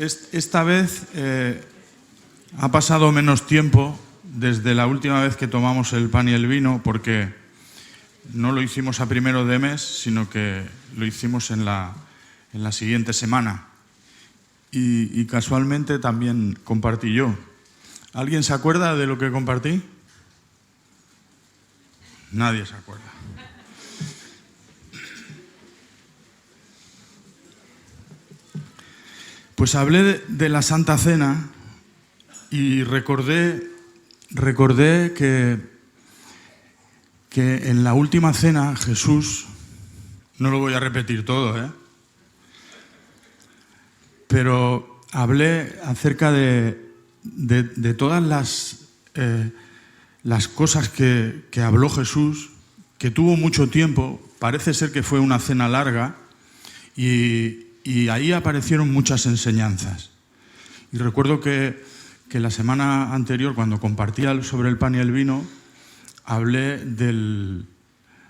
Esta vez ha pasado menos tiempo desde la última vez que tomamos el pan y el vino, porque no lo hicimos a primero de mes, sino que lo hicimos en la siguiente semana. Y casualmente también compartí yo. ¿Alguien se acuerda de lo que compartí? Nadie se acuerda. Pues hablé de la Santa Cena y recordé que en la última cena Jesús, no lo voy a repetir todo, pero hablé acerca de todas las cosas que habló Jesús, que tuvo mucho tiempo. Parece ser que fue una cena larga y ahí aparecieron muchas enseñanzas. Y recuerdo que la semana anterior, cuando compartía sobre el pan y el vino, hablé del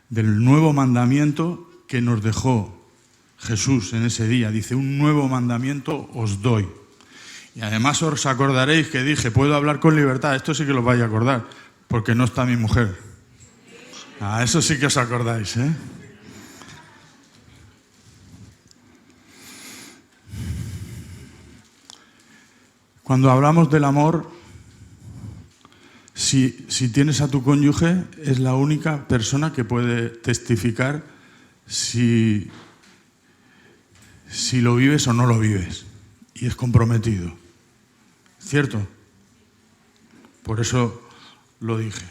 nuevo mandamiento que nos dejó Jesús en ese día. Dice: un nuevo mandamiento os doy. Y además os acordaréis que dije: puedo hablar con libertad. Esto sí que lo vais a acordar, porque no está mi mujer. Eso sí que os acordáis, ¿eh? Cuando hablamos del amor, si tienes a tu cónyuge, es la única persona que puede testificar si lo vives o no lo vives. Y es comprometido. ¿Cierto? Por eso lo dije.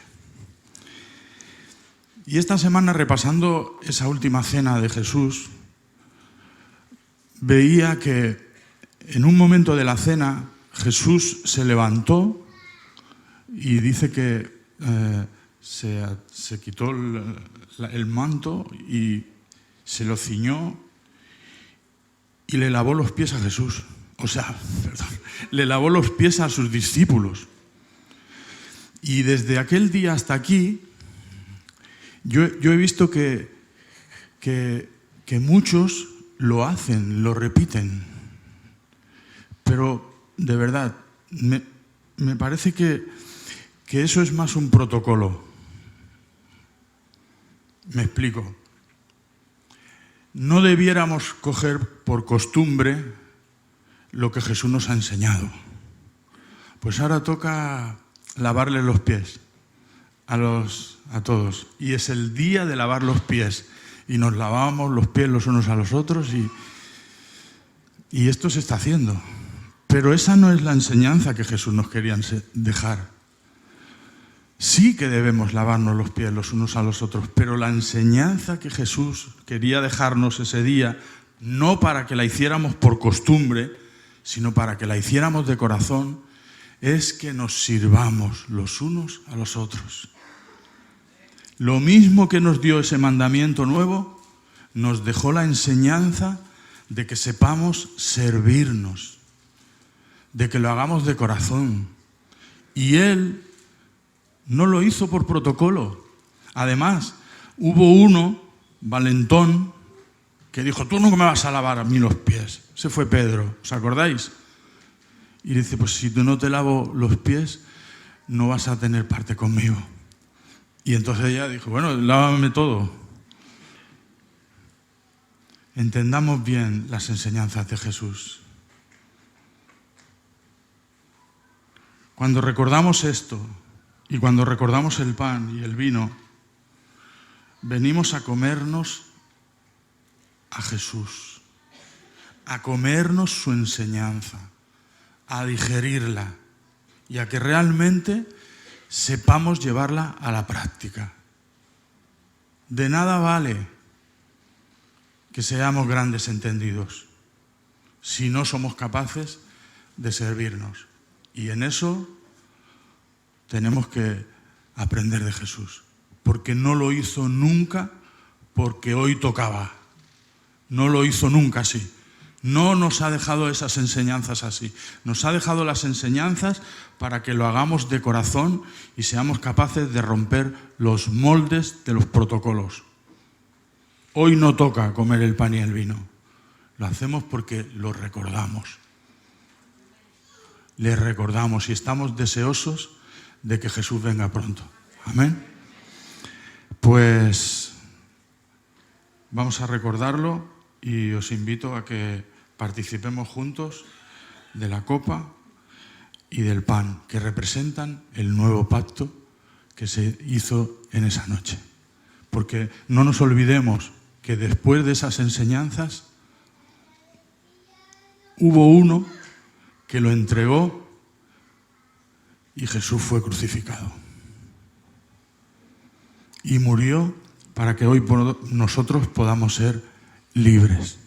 Y esta semana, repasando esa última cena de Jesús, veía que en un momento de la cena Jesús se levantó y dice que se quitó el manto y se lo ciñó y le lavó los pies a Jesús. Le lavó los pies a sus discípulos. Y desde aquel día hasta aquí, yo he visto que muchos lo hacen, lo repiten. Pero de verdad, me parece que eso es más un protocolo. Me explico. No debiéramos coger por costumbre lo que Jesús nos ha enseñado. Pues ahora toca lavarle los pies a todos. Y es el día de lavar los pies. Y nos lavamos los pies los unos a los otros y esto se está haciendo. Pero esa no es la enseñanza que Jesús nos quería dejar. Sí que debemos lavarnos los pies los unos a los otros, pero la enseñanza que Jesús quería dejarnos ese día, no para que la hiciéramos por costumbre, sino para que la hiciéramos de corazón, es que nos sirvamos los unos a los otros. Lo mismo que nos dio ese mandamiento nuevo, nos dejó la enseñanza de que sepamos servirnos, de que lo hagamos de corazón. Y Él no lo hizo por protocolo. Además, hubo uno, valentón, que dijo: tú no me vas a lavar a mí los pies. Ese fue Pedro, ¿os acordáis? Y dice: pues si tú no te lavo los pies, no vas a tener parte conmigo. Y entonces ella dijo: bueno, lávame todo. Entendamos bien las enseñanzas de Jesús. Cuando recordamos esto y cuando recordamos el pan y el vino, venimos a comernos a Jesús, a comernos su enseñanza, a digerirla y a que realmente sepamos llevarla a la práctica. De nada vale que seamos grandes entendidos si no somos capaces de servirnos. Y en eso tenemos que aprender de Jesús, porque no lo hizo nunca porque hoy tocaba. No lo hizo nunca así. No nos ha dejado esas enseñanzas así. Nos ha dejado las enseñanzas para que lo hagamos de corazón y seamos capaces de romper los moldes de los protocolos. Hoy no toca comer el pan y el vino. Lo hacemos porque lo recordamos. le recordamos y estamos deseosos de que Jesús venga pronto. Amén. Pues vamos a recordarlo y os invito a que participemos juntos de la copa y del pan, que representan el nuevo pacto que se hizo en esa noche. Porque no nos olvidemos que después de esas enseñanzas hubo uno que lo entregó y Jesús fue crucificado. Y murió para que hoy nosotros podamos ser libres.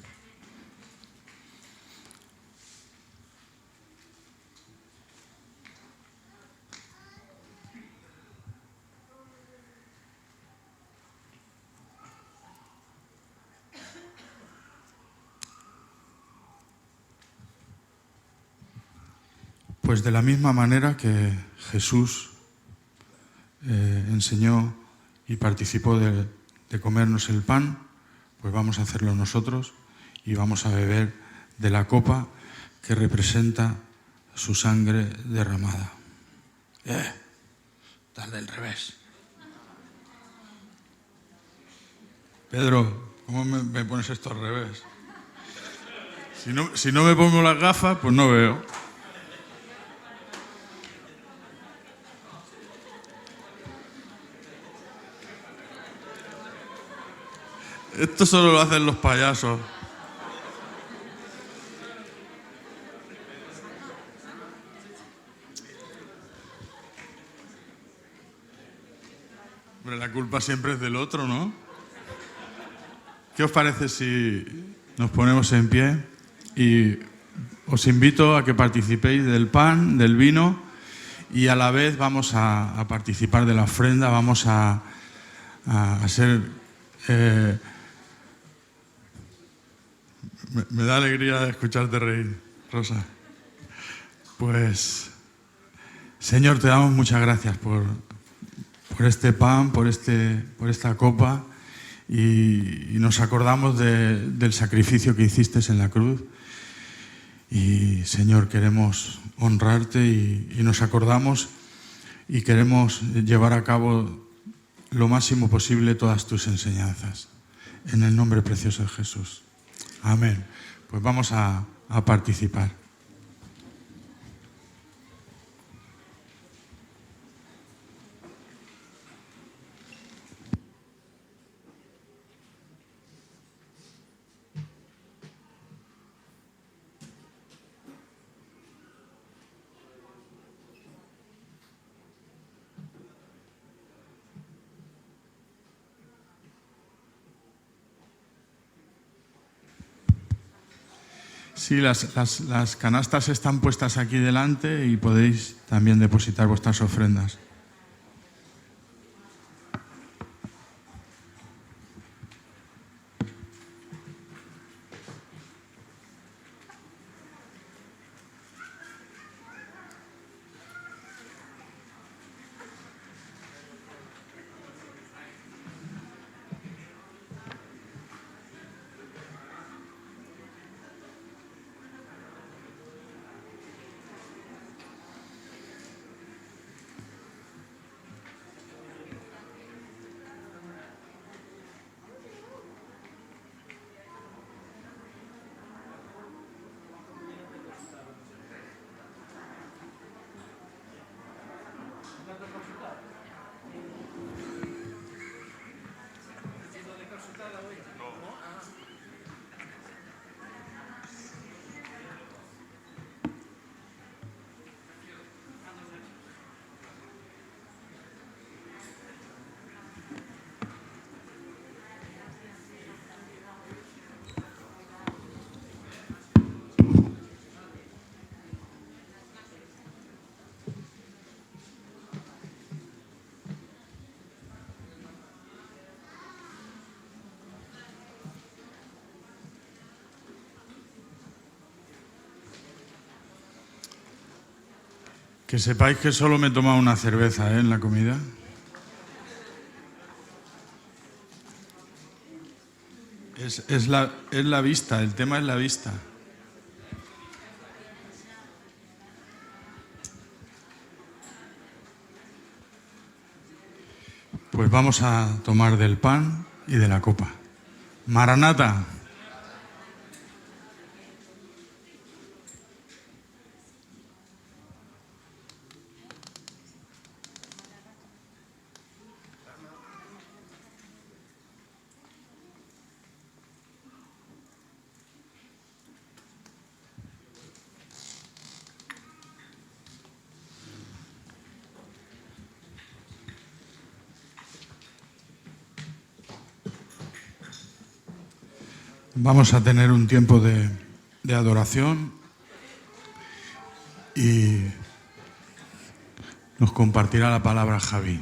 Pues de la misma manera que Jesús enseñó y participó de comernos el pan, pues vamos a hacerlo nosotros y vamos a beber de la copa que representa su sangre derramada. Estás del revés. Pedro, ¿cómo me pones esto al revés? Si no me pongo las gafas, pues no veo. Esto solo lo hacen los payasos. Hombre, la culpa siempre es del otro, ¿no? ¿Qué os parece si nos ponemos en pie? Y os invito a que participéis del pan, del vino, y a la vez vamos a participar de la ofrenda, vamos a ser... Me da alegría escucharte reír, Rosa. Pues, Señor, te damos muchas gracias por este pan, por esta copa, y nos acordamos del sacrificio que hiciste en la cruz. Y, Señor, queremos honrarte y nos acordamos y queremos llevar a cabo lo máximo posible todas tus enseñanzas. En el nombre precioso de Jesús. Amén. Pues vamos a participar. Sí, las canastas están puestas aquí delante y podéis también depositar vuestras ofrendas. Que sepáis que solo me he tomado una cerveza en la comida. Es la vista, el tema es la vista. vamos a tomar del pan y de la copa. Maranata. Vamos a tener un tiempo de adoración y nos compartirá la palabra Javi.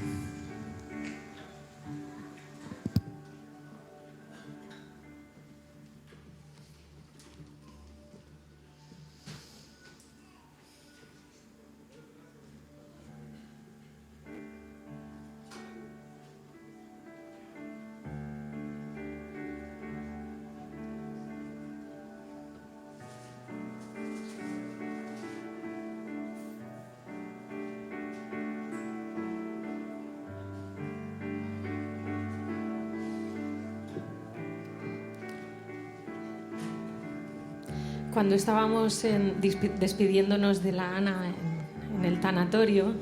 Cuando estábamos despidiéndonos de la Ana en el tanatorio,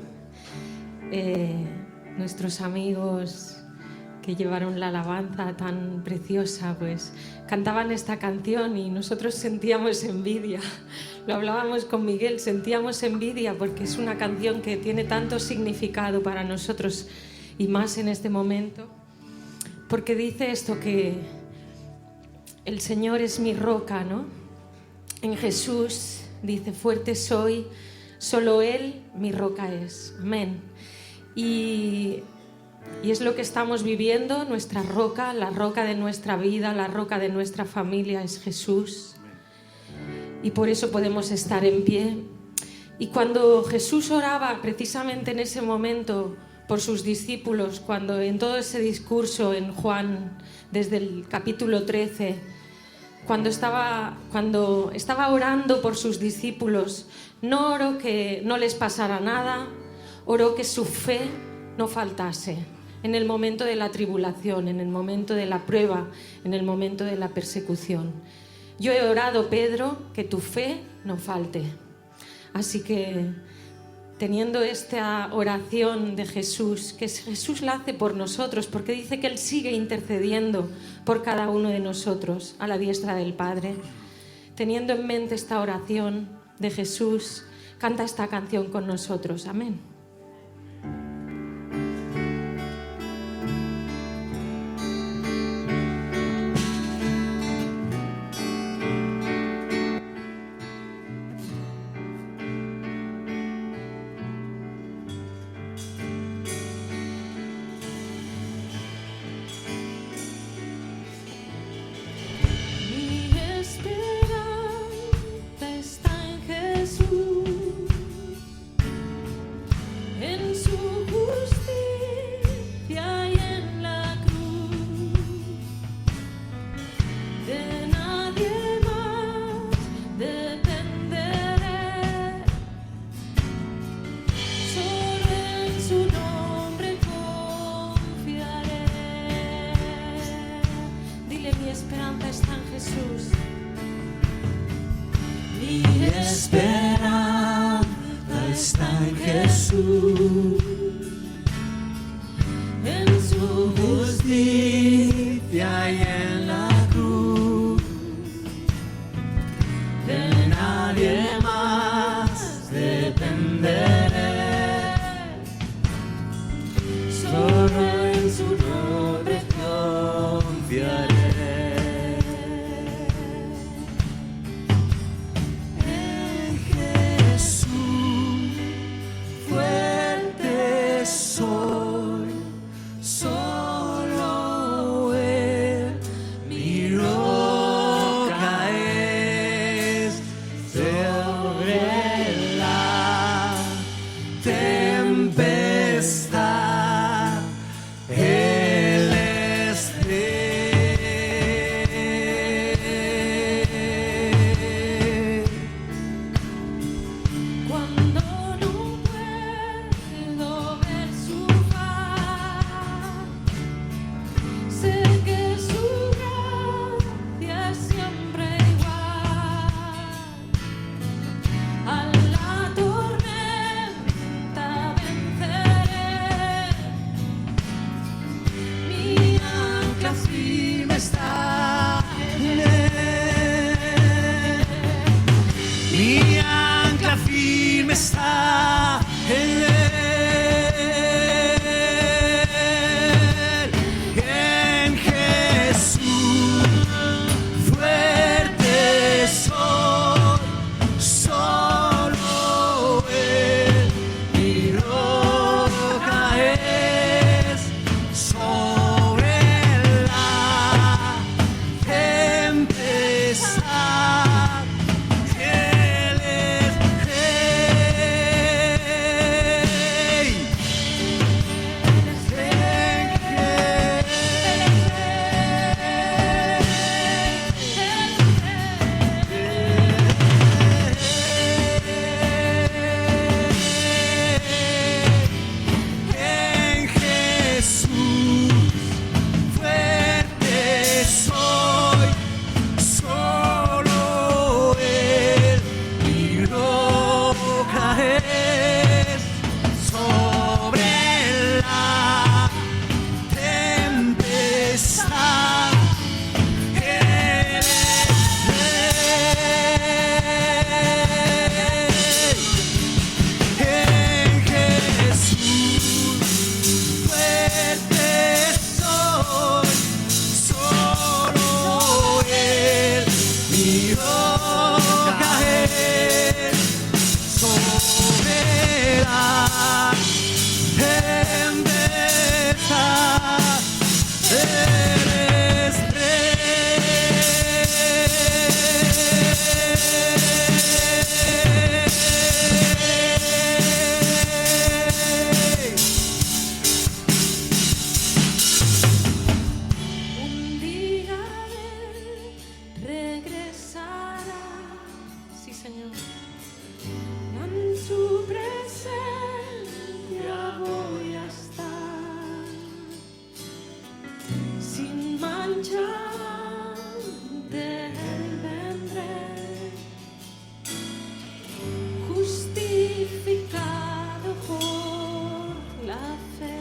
nuestros amigos que llevaron la alabanza tan preciosa, pues cantaban esta canción y nosotros sentíamos envidia. Lo hablábamos con Miguel, sentíamos envidia porque es una canción que tiene tanto significado para nosotros y más en este momento, porque dice esto, que el Señor es mi roca, ¿no? En Jesús dice, fuerte soy, solo Él mi roca es. Amén. Y es lo que estamos viviendo, nuestra roca, la roca de nuestra vida, la roca de nuestra familia es Jesús. Y por eso podemos estar en pie. Y cuando Jesús oraba precisamente en ese momento por sus discípulos, cuando en todo ese discurso en Juan, desde el capítulo 13, cuando estaba orando por sus discípulos, no oró que no les pasara nada, oró que su fe no faltase en el momento de la tribulación, en el momento de la prueba, en el momento de la persecución. Yo he orado, Pedro, que tu fe no falte. Así que, teniendo esta oración de Jesús, que Jesús la hace por nosotros, porque dice que Él sigue intercediendo por cada uno de nosotros a la diestra del Padre. Teniendo en mente esta oración de Jesús, canta esta canción con nosotros. Amén. Fuerte está en él. En Jesús fuerte soy, solo él mi roca es. Sobre la tempestad él es rey. En Jesús fuerte soy, solo él mi roca es. Sobre la tempestad él es rey. En Jesús fuerte soy, solo él mi roca es. Sobre la tempestad eres rey. Un día él regresará, sí Señor, en su presencia voy a estar, sin mancha de él vendré, justificado por la fe.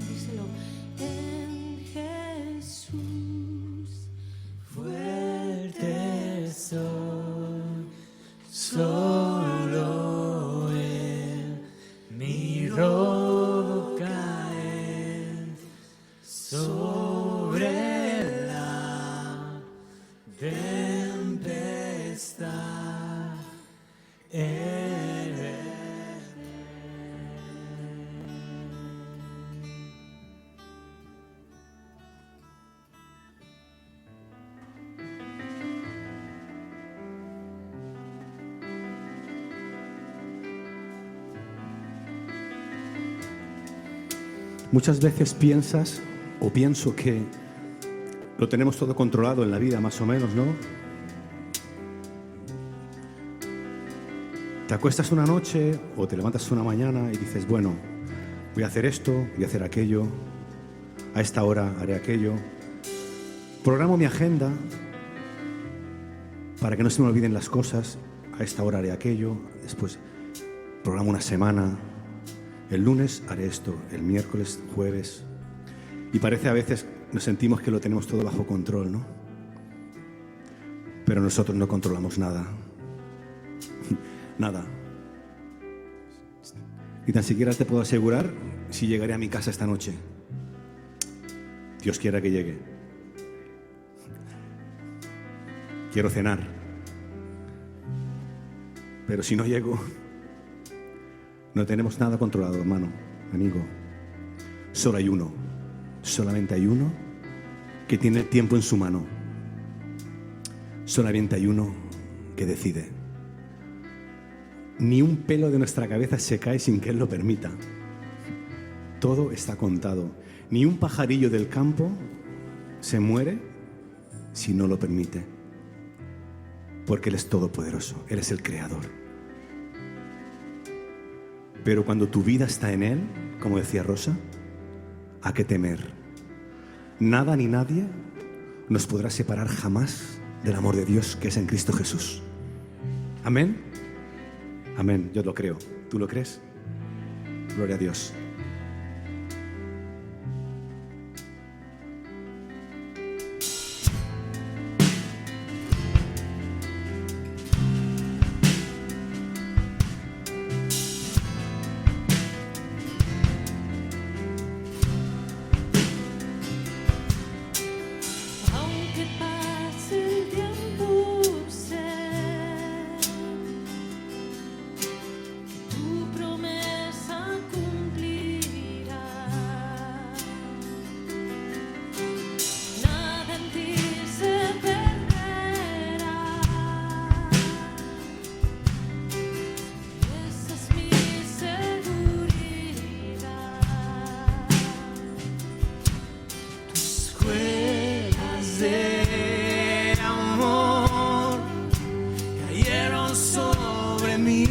Díselo. En Jesús Fuerte soy, solo él mi roca es. Sobre la tempestad él es. Muchas veces piensas, o pienso que lo tenemos todo controlado en la vida, más o menos, ¿no? Te acuestas una noche o te levantas una mañana y dices, bueno, voy a hacer esto, voy a hacer aquello, a esta hora haré aquello. Programo mi agenda para que no se me olviden las cosas, a esta hora haré aquello, después programo una semana. El lunes haré esto, el miércoles, jueves. Y parece a veces nos sentimos que lo tenemos todo bajo control, ¿no? Pero nosotros no controlamos nada. Nada. Ni tan siquiera te puedo asegurar si llegaré a mi casa esta noche. Dios quiera que llegue. Quiero cenar. Pero si no llego, no tenemos nada controlado, hermano, amigo. Solo hay uno, solamente hay uno que tiene el tiempo en su mano. Solamente hay uno que decide. Ni un pelo de nuestra cabeza se cae sin que Él lo permita. Todo está contado. Ni un pajarillo del campo se muere si no lo permite. Porque Él es todopoderoso. Él es el creador. Pero cuando tu vida está en Él, como decía Rosa, ¿a qué temer? Nada ni nadie nos podrá separar jamás del amor de Dios que es en Cristo Jesús. Amén. Amén. Yo lo creo. ¿Tú lo crees? Gloria a Dios. Aunque pase el tiempo, sé que tu promesa cumplirá. Nada en ti se perderá. Esa es mi seguridad. Tus cuerdas de amor cayeron sobre mí.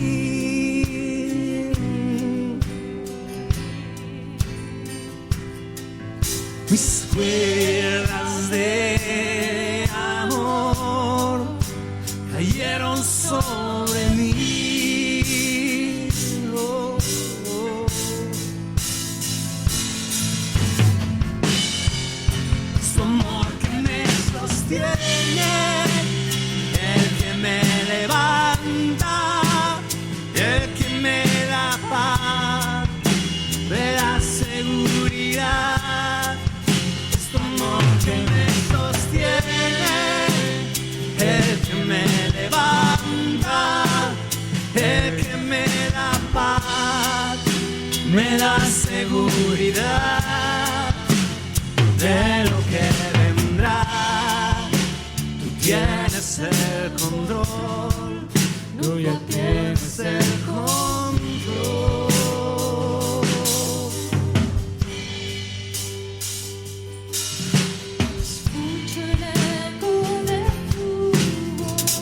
Mis cuerdas de amor cayeron sobre mí. Oh, oh. Su amor que me sostiene, el que me levanta, el que me da paz, me da seguridad. Su amor que me sostiene, el que me levanta, el que me da paz, me da seguridad de lo que vendrá. Tú tienes el control, tú ya tienes el control. Escucho el eco de tu voz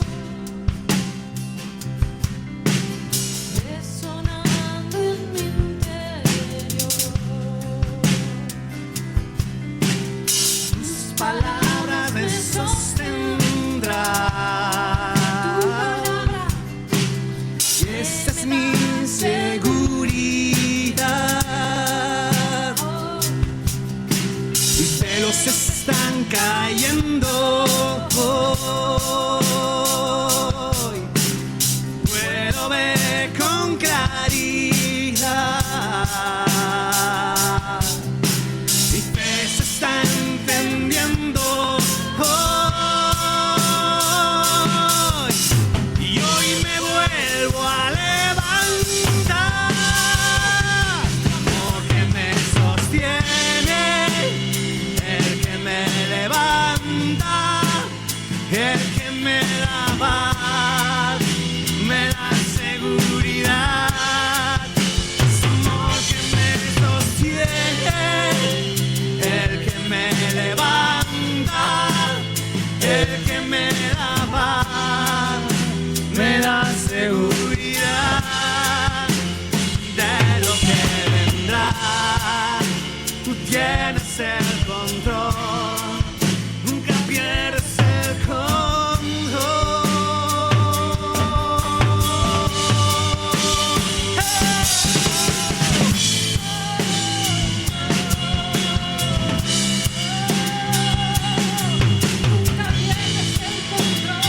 resonando en mi interior. Tus palabras me sostendrán. Y esta es mi seguridad. Mis velos están cayendo hoy. Puedo ver con claridad. Mi fe se está encendiendo hoy. Y hoy me vuelvo a levantar. Tu amor que me sostiene, el que me levanta, el que me da paz, me da seguridad. Su amor que me sostiene, el que me levanta, el que me da paz, me da seguridad de lo que vendrá. Tú tienes el control, nunca pierdes el control. Nunca pierdes el control.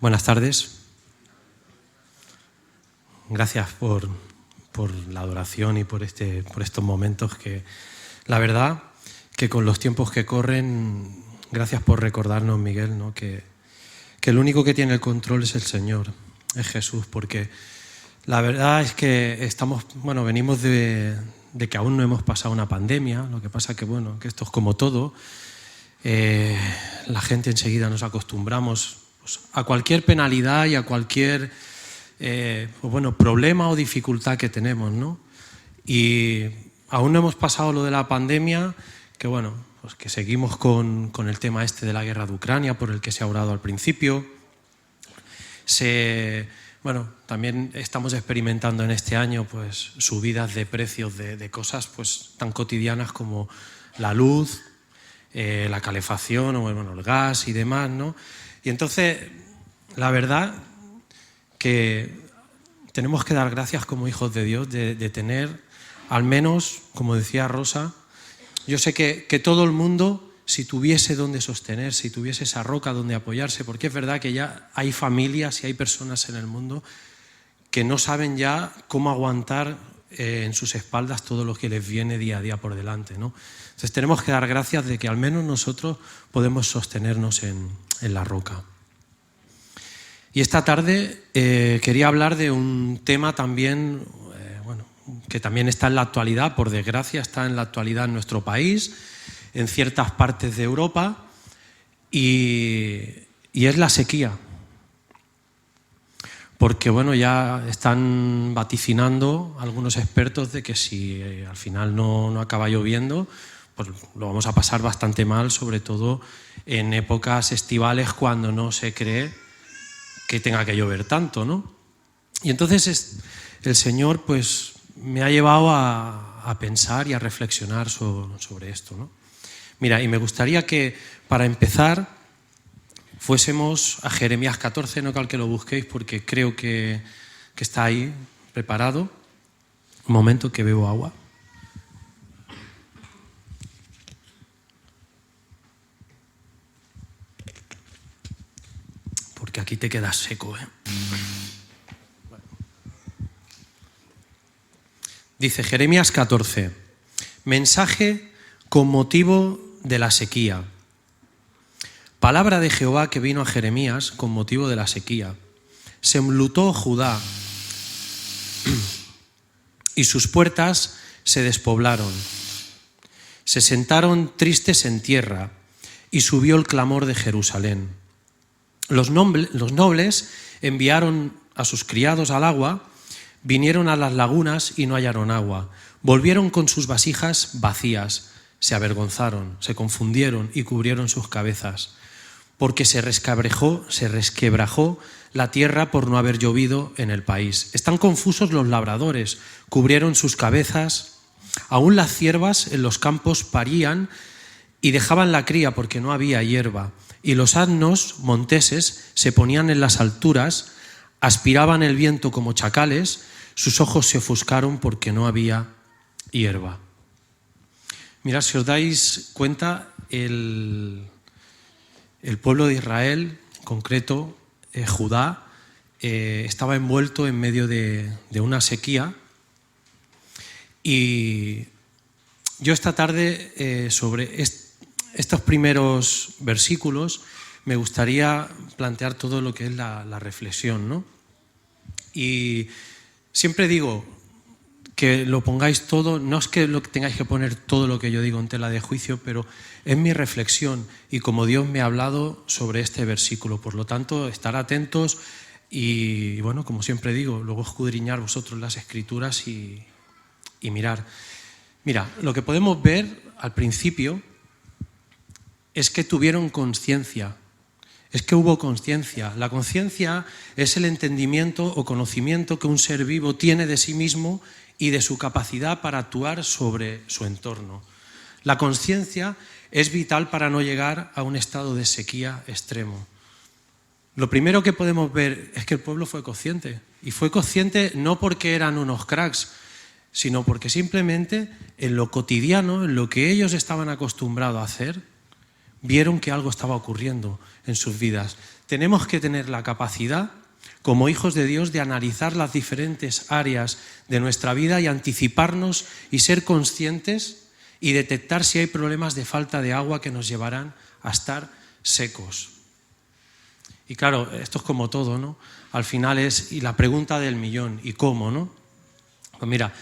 Buenas tardes. Gracias por la adoración y por estos momentos que, la verdad, que con los tiempos que corren, gracias por recordarnos, Miguel, ¿no? que el único que tiene el control es el Señor, es Jesús, porque la verdad es que venimos de que aún no hemos pasado una pandemia. Lo que pasa que esto es como todo. La gente enseguida nos acostumbramos a cualquier penalidad y a cualquier problema o dificultad que tenemos, ¿no? Y aún no hemos pasado lo de la pandemia, que seguimos con el tema este de la guerra de Ucrania, por el que se ha orado al principio. También estamos experimentando en este año subidas de precios de cosas tan cotidianas como la luz, la calefacción o el gas y demás, ¿no? Y entonces, la verdad que tenemos que dar gracias como hijos de Dios de tener, al menos, como decía Rosa, yo sé que todo el mundo, si tuviese donde sostener, si tuviese esa roca donde apoyarse, porque es verdad que ya hay familias y hay personas en el mundo que no saben ya cómo aguantar en sus espaldas todo lo que les viene día a día por delante, ¿no? Entonces tenemos que dar gracias de que al menos nosotros podemos sostenernos en la roca. Y esta tarde quería hablar de un tema también, que también está en la actualidad, por desgracia está en la actualidad en nuestro país, en ciertas partes de Europa, y es la sequía. Porque ya están vaticinando algunos expertos de que si al final no acaba lloviendo, pues lo vamos a pasar bastante mal, sobre todo en épocas estivales cuando no se cree que tenga que llover tanto, ¿no? Y entonces el Señor me ha llevado a pensar y a reflexionar sobre esto, ¿no? Mira, y me gustaría que para empezar fuésemos a Jeremías 14, no cal que lo busquéis porque creo que está ahí preparado. Un momento que bebo agua. Porque aquí te quedas seco, ¿eh? Dice Jeremías 14, mensaje con motivo de la sequía. Palabra de Jehová que vino a Jeremías con motivo de la sequía. Se enlutó Judá y sus puertas se despoblaron. Se sentaron tristes en tierra y subió el clamor de Jerusalén. Los nobles enviaron a sus criados al agua, vinieron a las lagunas y no hallaron agua. Volvieron con sus vasijas vacías, se avergonzaron, se confundieron y cubrieron sus cabezas. Porque se resquebrajó la tierra por no haber llovido en el país. Están confusos los labradores, cubrieron sus cabezas. Aún las ciervas en los campos parían y dejaban la cría porque no había hierba. Y los asnos monteses se ponían en las alturas, aspiraban el viento como chacales, sus ojos se ofuscaron porque no había hierba. Mirad, si os dais cuenta, el pueblo de Israel, en concreto Judá, estaba envuelto en medio de una sequía. Y yo esta tarde, sobre estos primeros versículos, me gustaría plantear todo lo que es la reflexión, ¿no? Y siempre digo que lo pongáis todo, no es que tengáis que poner todo lo que yo digo en tela de juicio, pero es mi reflexión y como Dios me ha hablado sobre este versículo. Por lo tanto, estar atentos y, como siempre digo, luego escudriñar vosotros las Escrituras y mirar. Mira, lo que podemos ver al principio es que tuvieron conciencia, es que hubo conciencia. La conciencia es el entendimiento o conocimiento que un ser vivo tiene de sí mismo y de su capacidad para actuar sobre su entorno. La conciencia es vital para no llegar a un estado de sequía extremo. Lo primero que podemos ver es que el pueblo fue consciente. Y fue consciente no porque eran unos cracks, sino porque simplemente en lo cotidiano, en lo que ellos estaban acostumbrados a hacer, vieron que algo estaba ocurriendo en sus vidas. tenemos que tener la capacidad, como hijos de Dios, de analizar las diferentes áreas de nuestra vida y anticiparnos y ser conscientes y detectar si hay problemas de falta de agua que nos llevarán a estar secos. Y claro, esto es como todo, ¿no? Al final es, y la pregunta del millón, ¿y cómo, no? Pues mira,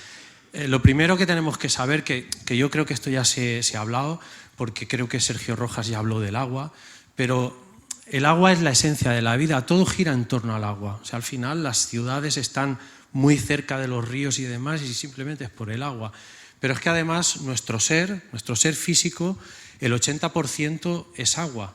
lo primero que tenemos que saber, que yo creo que esto ya se ha hablado, porque creo que Sergio Rojas ya habló del agua, pero el agua es la esencia de la vida, todo gira en torno al agua. O sea, al final las ciudades están muy cerca de los ríos y demás, y simplemente es por el agua. Pero es que además nuestro ser físico, el 80% es agua.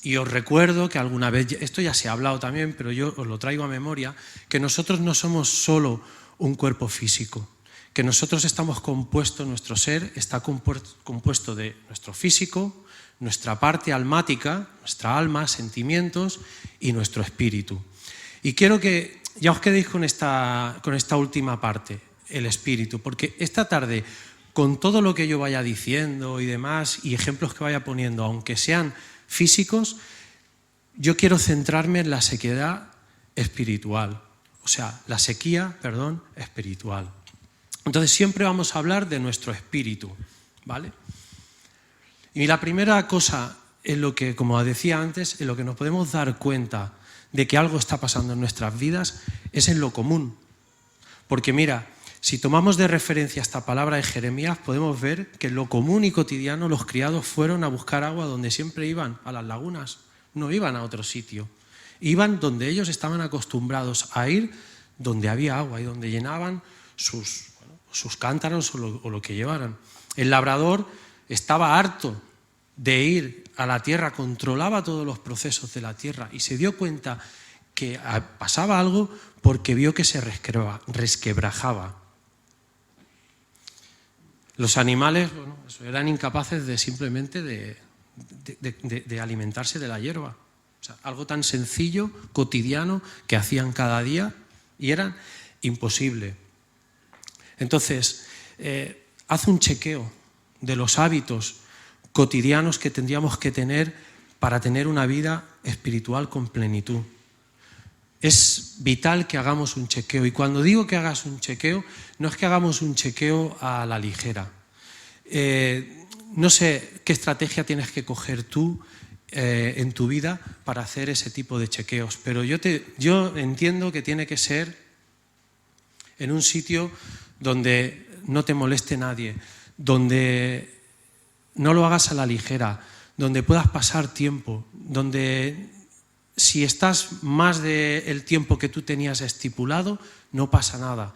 Y os recuerdo que alguna vez, esto ya se ha hablado también, pero yo os lo traigo a memoria, que nosotros no somos solo un cuerpo físico, que nosotros estamos compuestos, nuestro ser está compuesto de nuestro físico, nuestra parte almática, nuestra alma, sentimientos y nuestro espíritu. Y quiero que ya os quedéis con esta última parte, el espíritu, porque esta tarde, con todo lo que yo vaya diciendo y demás, y ejemplos que vaya poniendo, aunque sean físicos, yo quiero centrarme en la sequedad espiritual, o sea, la sequía, espiritual. Entonces siempre vamos a hablar de nuestro espíritu, ¿vale? Y la primera cosa en lo que, como decía antes, en lo que nos podemos dar cuenta de que algo está pasando en nuestras vidas es en lo común. Porque mira, si tomamos de referencia esta palabra de Jeremías, podemos ver que en lo común y cotidiano los criados fueron a buscar agua donde siempre iban, a las lagunas, no iban a otro sitio. Iban donde ellos estaban acostumbrados a ir, donde había agua y donde llenaban sus cántaros o lo que llevaran. El labrador estaba harto de ir a la tierra, controlaba todos los procesos de la tierra y se dio cuenta que pasaba algo porque vio que se resquebrajaba. Los animales eran incapaces de simplemente de alimentarse de la hierba. O sea, algo tan sencillo, cotidiano, que hacían cada día y era imposible. Entonces, haz un chequeo de los hábitos cotidianos que tendríamos que tener para tener una vida espiritual con plenitud. Es vital que hagamos un chequeo. Y cuando digo que hagas un chequeo, no es que hagamos un chequeo a la ligera. No sé qué estrategia tienes que coger tú en tu vida para hacer ese tipo de chequeos, pero yo entiendo que tiene que ser en un sitio donde no te moleste nadie, donde no lo hagas a la ligera, donde puedas pasar tiempo, donde si estás más del tiempo que tú tenías estipulado, no pasa nada.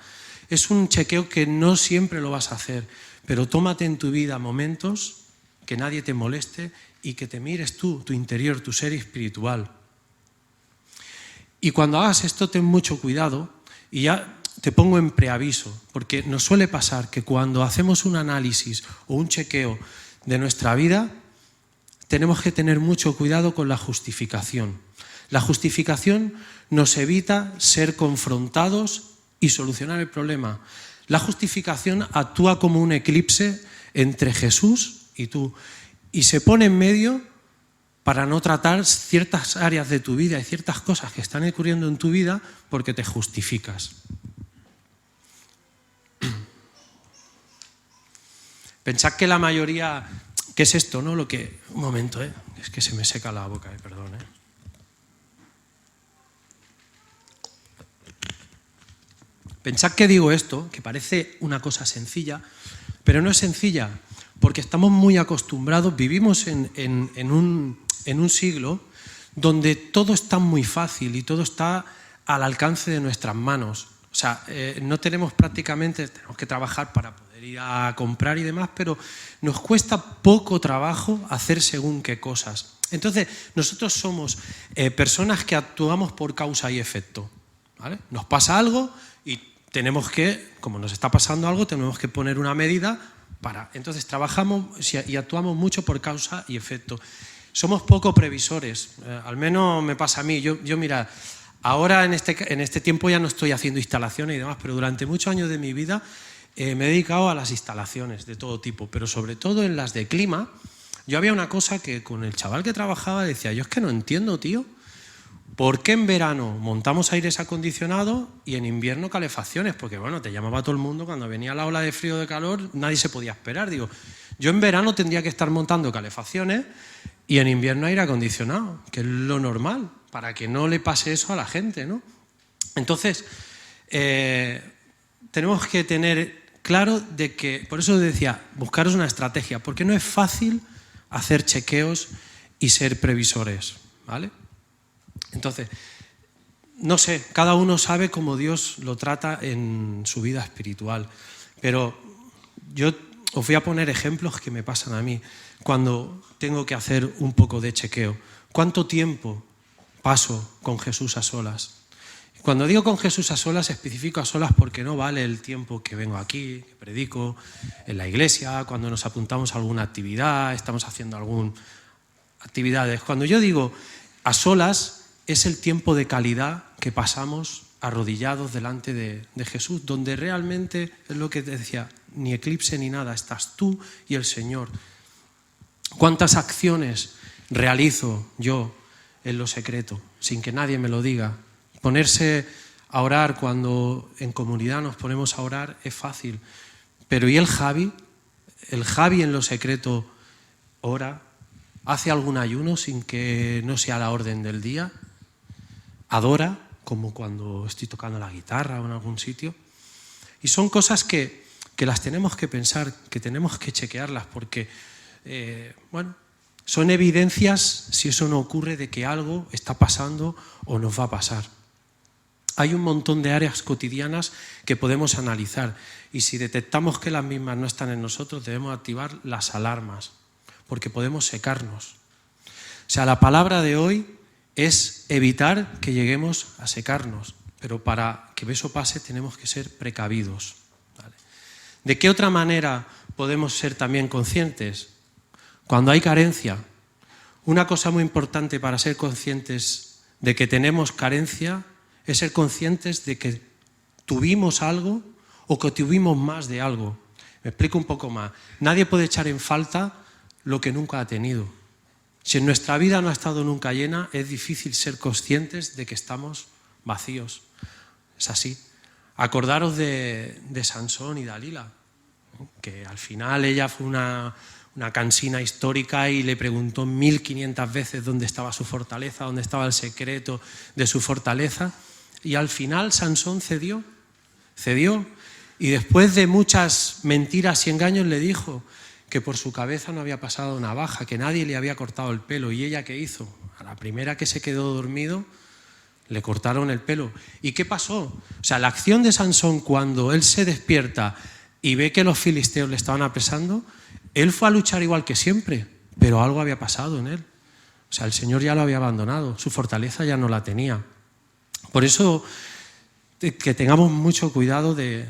Es un chequeo que no siempre lo vas a hacer, pero tómate en tu vida momentos que nadie te moleste y que te mires tú, tu interior, tu ser espiritual. Y cuando hagas esto, ten mucho cuidado, y ya te pongo en preaviso, porque nos suele pasar que cuando hacemos un análisis o un chequeo de nuestra vida, tenemos que tener mucho cuidado con la justificación. La justificación nos evita ser confrontados y solucionar el problema. La justificación actúa como un eclipse entre Jesús y tú, y se pone en medio para no tratar ciertas áreas de tu vida y ciertas cosas que están ocurriendo en tu vida porque te justificas. Pensad que la mayoría... ¿Qué es esto, no? Un momento, es que se me seca la boca, perdón. Pensad que digo esto, que parece una cosa sencilla, pero no es sencilla, porque estamos muy acostumbrados, vivimos en un siglo donde todo está muy fácil y todo está al alcance de nuestras manos. O sea, no tenemos prácticamente, tenemos que trabajar para poder ir a comprar y demás, pero nos cuesta poco trabajo hacer según qué cosas. Entonces, nosotros somos personas que actuamos por causa y efecto, ¿vale? Nos pasa algo y tenemos que, como nos está pasando algo, tenemos que poner una medida para... Entonces, trabajamos y actuamos mucho por causa y efecto. Somos poco previsores, al menos me pasa a mí. Yo mira... Ahora en este tiempo ya no estoy haciendo instalaciones y demás, pero durante muchos años de mi vida me he dedicado a las instalaciones de todo tipo, pero sobre todo en las de clima. Yo había una cosa que con el chaval que trabajaba decía, yo es que no entiendo, tío, ¿por qué en verano montamos aires acondicionados y en invierno calefacciones? Porque bueno, te llamaba todo el mundo cuando venía la ola de frío o de calor, nadie se podía esperar. Digo, yo en verano tendría que estar montando calefacciones y en invierno aire acondicionado, que es lo normal, para que no le pase eso a la gente, ¿no? Entonces, tenemos que tener claro de que, por eso decía, buscaros una estrategia, porque no es fácil hacer chequeos y ser previsores, ¿vale? Entonces, no sé, cada uno sabe cómo Dios lo trata en su vida espiritual, pero yo os voy a poner ejemplos que me pasan a mí cuando tengo que hacer un poco de chequeo. ¿Cuánto tiempo paso con Jesús a solas? Cuando digo con Jesús a solas, especifico a solas porque no vale el tiempo que vengo aquí, que predico en la iglesia, cuando nos apuntamos a alguna actividad, estamos haciendo algunas actividades. Cuando yo digo a solas, es el tiempo de calidad que pasamos arrodillados delante de Jesús, donde realmente es lo que te decía, ni eclipse ni nada, estás tú y el Señor. ¿Cuántas acciones realizo yo en lo secreto, sin que nadie me lo diga? Ponerse a orar cuando en comunidad nos ponemos a orar es fácil, pero ¿y el Javi? ¿El Javi en lo secreto ora? ¿Hace algún ayuno sin que no sea la orden del día? ¿Adora? Como cuando estoy tocando la guitarra o en algún sitio. Y son cosas que las tenemos que pensar, que tenemos que chequearlas, porque, son evidencias, si eso no ocurre, de que algo está pasando o nos va a pasar. Hay un montón de áreas cotidianas que podemos analizar y si detectamos que las mismas no están en nosotros, debemos activar las alarmas, porque podemos secarnos. O sea, la palabra de hoy es evitar que lleguemos a secarnos, pero para que eso pase tenemos que ser precavidos, ¿vale? ¿De qué otra manera podemos ser también conscientes? Cuando hay carencia. Una cosa muy importante para ser conscientes de que tenemos carencia es ser conscientes de que tuvimos algo o que tuvimos más de algo. Me explico un poco más. Nadie puede echar en falta lo que nunca ha tenido. Si en nuestra vida no ha estado nunca llena, es difícil ser conscientes de que estamos vacíos. Es así. Acordaros de Sansón y Dalila, ¿no? Que al final ella fue una cansina histórica y le preguntó 1500 veces dónde estaba su fortaleza, dónde estaba el secreto de su fortaleza. Y al final Sansón cedió. Y después de muchas mentiras y engaños le dijo que por su cabeza no había pasado navaja, que nadie le había cortado el pelo. ¿Y ella qué hizo? A la primera que se quedó dormido, le cortaron el pelo. ¿Y qué pasó? O sea, la acción de Sansón cuando él se despierta y ve que los filisteos le estaban apresando, él fue a luchar igual que siempre, pero algo había pasado en él. O sea, el Señor ya lo había abandonado, su fortaleza ya no la tenía. Por eso, que tengamos mucho cuidado de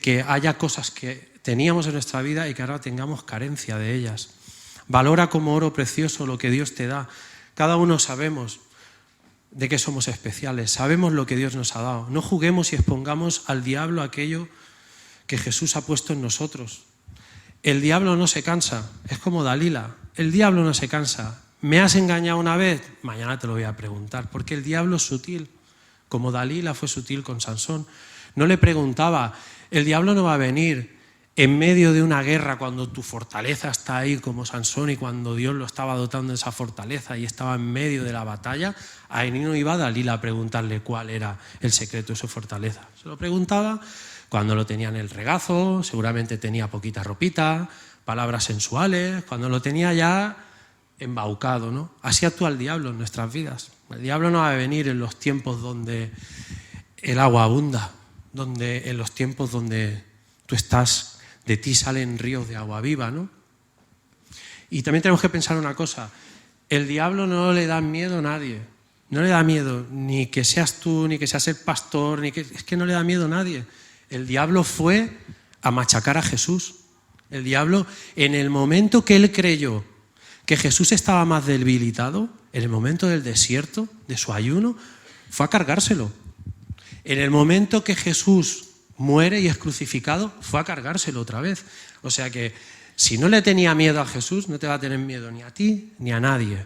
que haya cosas que teníamos en nuestra vida y que ahora tengamos carencia de ellas. Valora como oro precioso lo que Dios te da. Cada uno sabemos de qué somos especiales, sabemos lo que Dios nos ha dado. No juguemos y expongamos al diablo aquello que Jesús ha puesto en nosotros. El diablo no se cansa, es como Dalila. El diablo no se cansa. ¿Me has engañado una vez? Mañana te lo voy a preguntar, porque el diablo es sutil, como Dalila fue sutil con Sansón. No le preguntaba, el diablo no va a venir en medio de una guerra cuando tu fortaleza está ahí como Sansón y cuando Dios lo estaba dotando de esa fortaleza y estaba en medio de la batalla. Ahí no iba Dalila a preguntarle cuál era el secreto de su fortaleza. Se lo preguntaba cuando lo tenía en el regazo, seguramente tenía poquita ropita, palabras sensuales, cuando lo tenía ya embaucado, ¿no? Así actúa el diablo en nuestras vidas. El diablo no va a venir en los tiempos donde el agua abunda, en los tiempos donde tú estás, de ti salen ríos de agua viva, ¿no? Y también tenemos que pensar una cosa, el diablo no le da miedo a nadie, no le da miedo ni que seas tú, ni que seas el pastor, es que no le da miedo a nadie. El diablo fue a machacar a Jesús. El diablo, en el momento que él creyó que Jesús estaba más debilitado, en el momento del desierto, de su ayuno, fue a cargárselo. En el momento que Jesús muere y es crucificado, fue a cargárselo otra vez. O sea que si no le tenía miedo a Jesús, no te va a tener miedo ni a ti ni a nadie.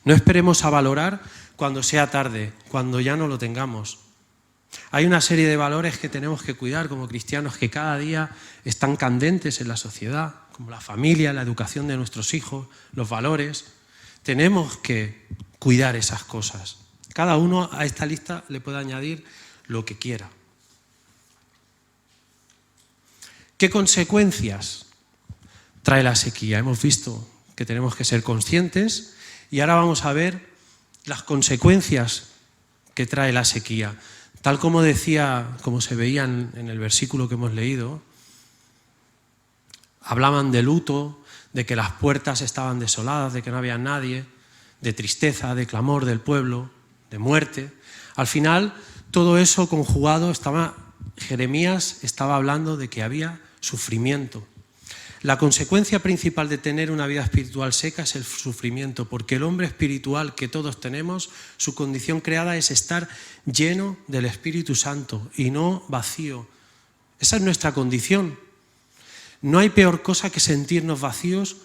No esperemos a valorar cuando sea tarde, cuando ya no lo tengamos. Hay una serie de valores que tenemos que cuidar como cristianos que cada día están candentes en la sociedad, como la familia, la educación de nuestros hijos, los valores. Tenemos que cuidar esas cosas. Cada uno a esta lista le puede añadir lo que quiera. ¿Qué consecuencias trae la sequía? Hemos visto que tenemos que ser conscientes y ahora vamos a ver las consecuencias que trae la sequía. Tal como decía, como se veía en el versículo que hemos leído, hablaban de luto, de que las puertas estaban desoladas, de que no había nadie, de tristeza, de clamor del pueblo, de muerte. Al final, todo eso conjugado, Jeremías estaba hablando de que había sufrimiento. La consecuencia principal de tener una vida espiritual seca es el sufrimiento, porque el hombre espiritual que todos tenemos, su condición creada es estar lleno del Espíritu Santo y no vacío. Esa es nuestra condición. No hay peor cosa que sentirnos vacíos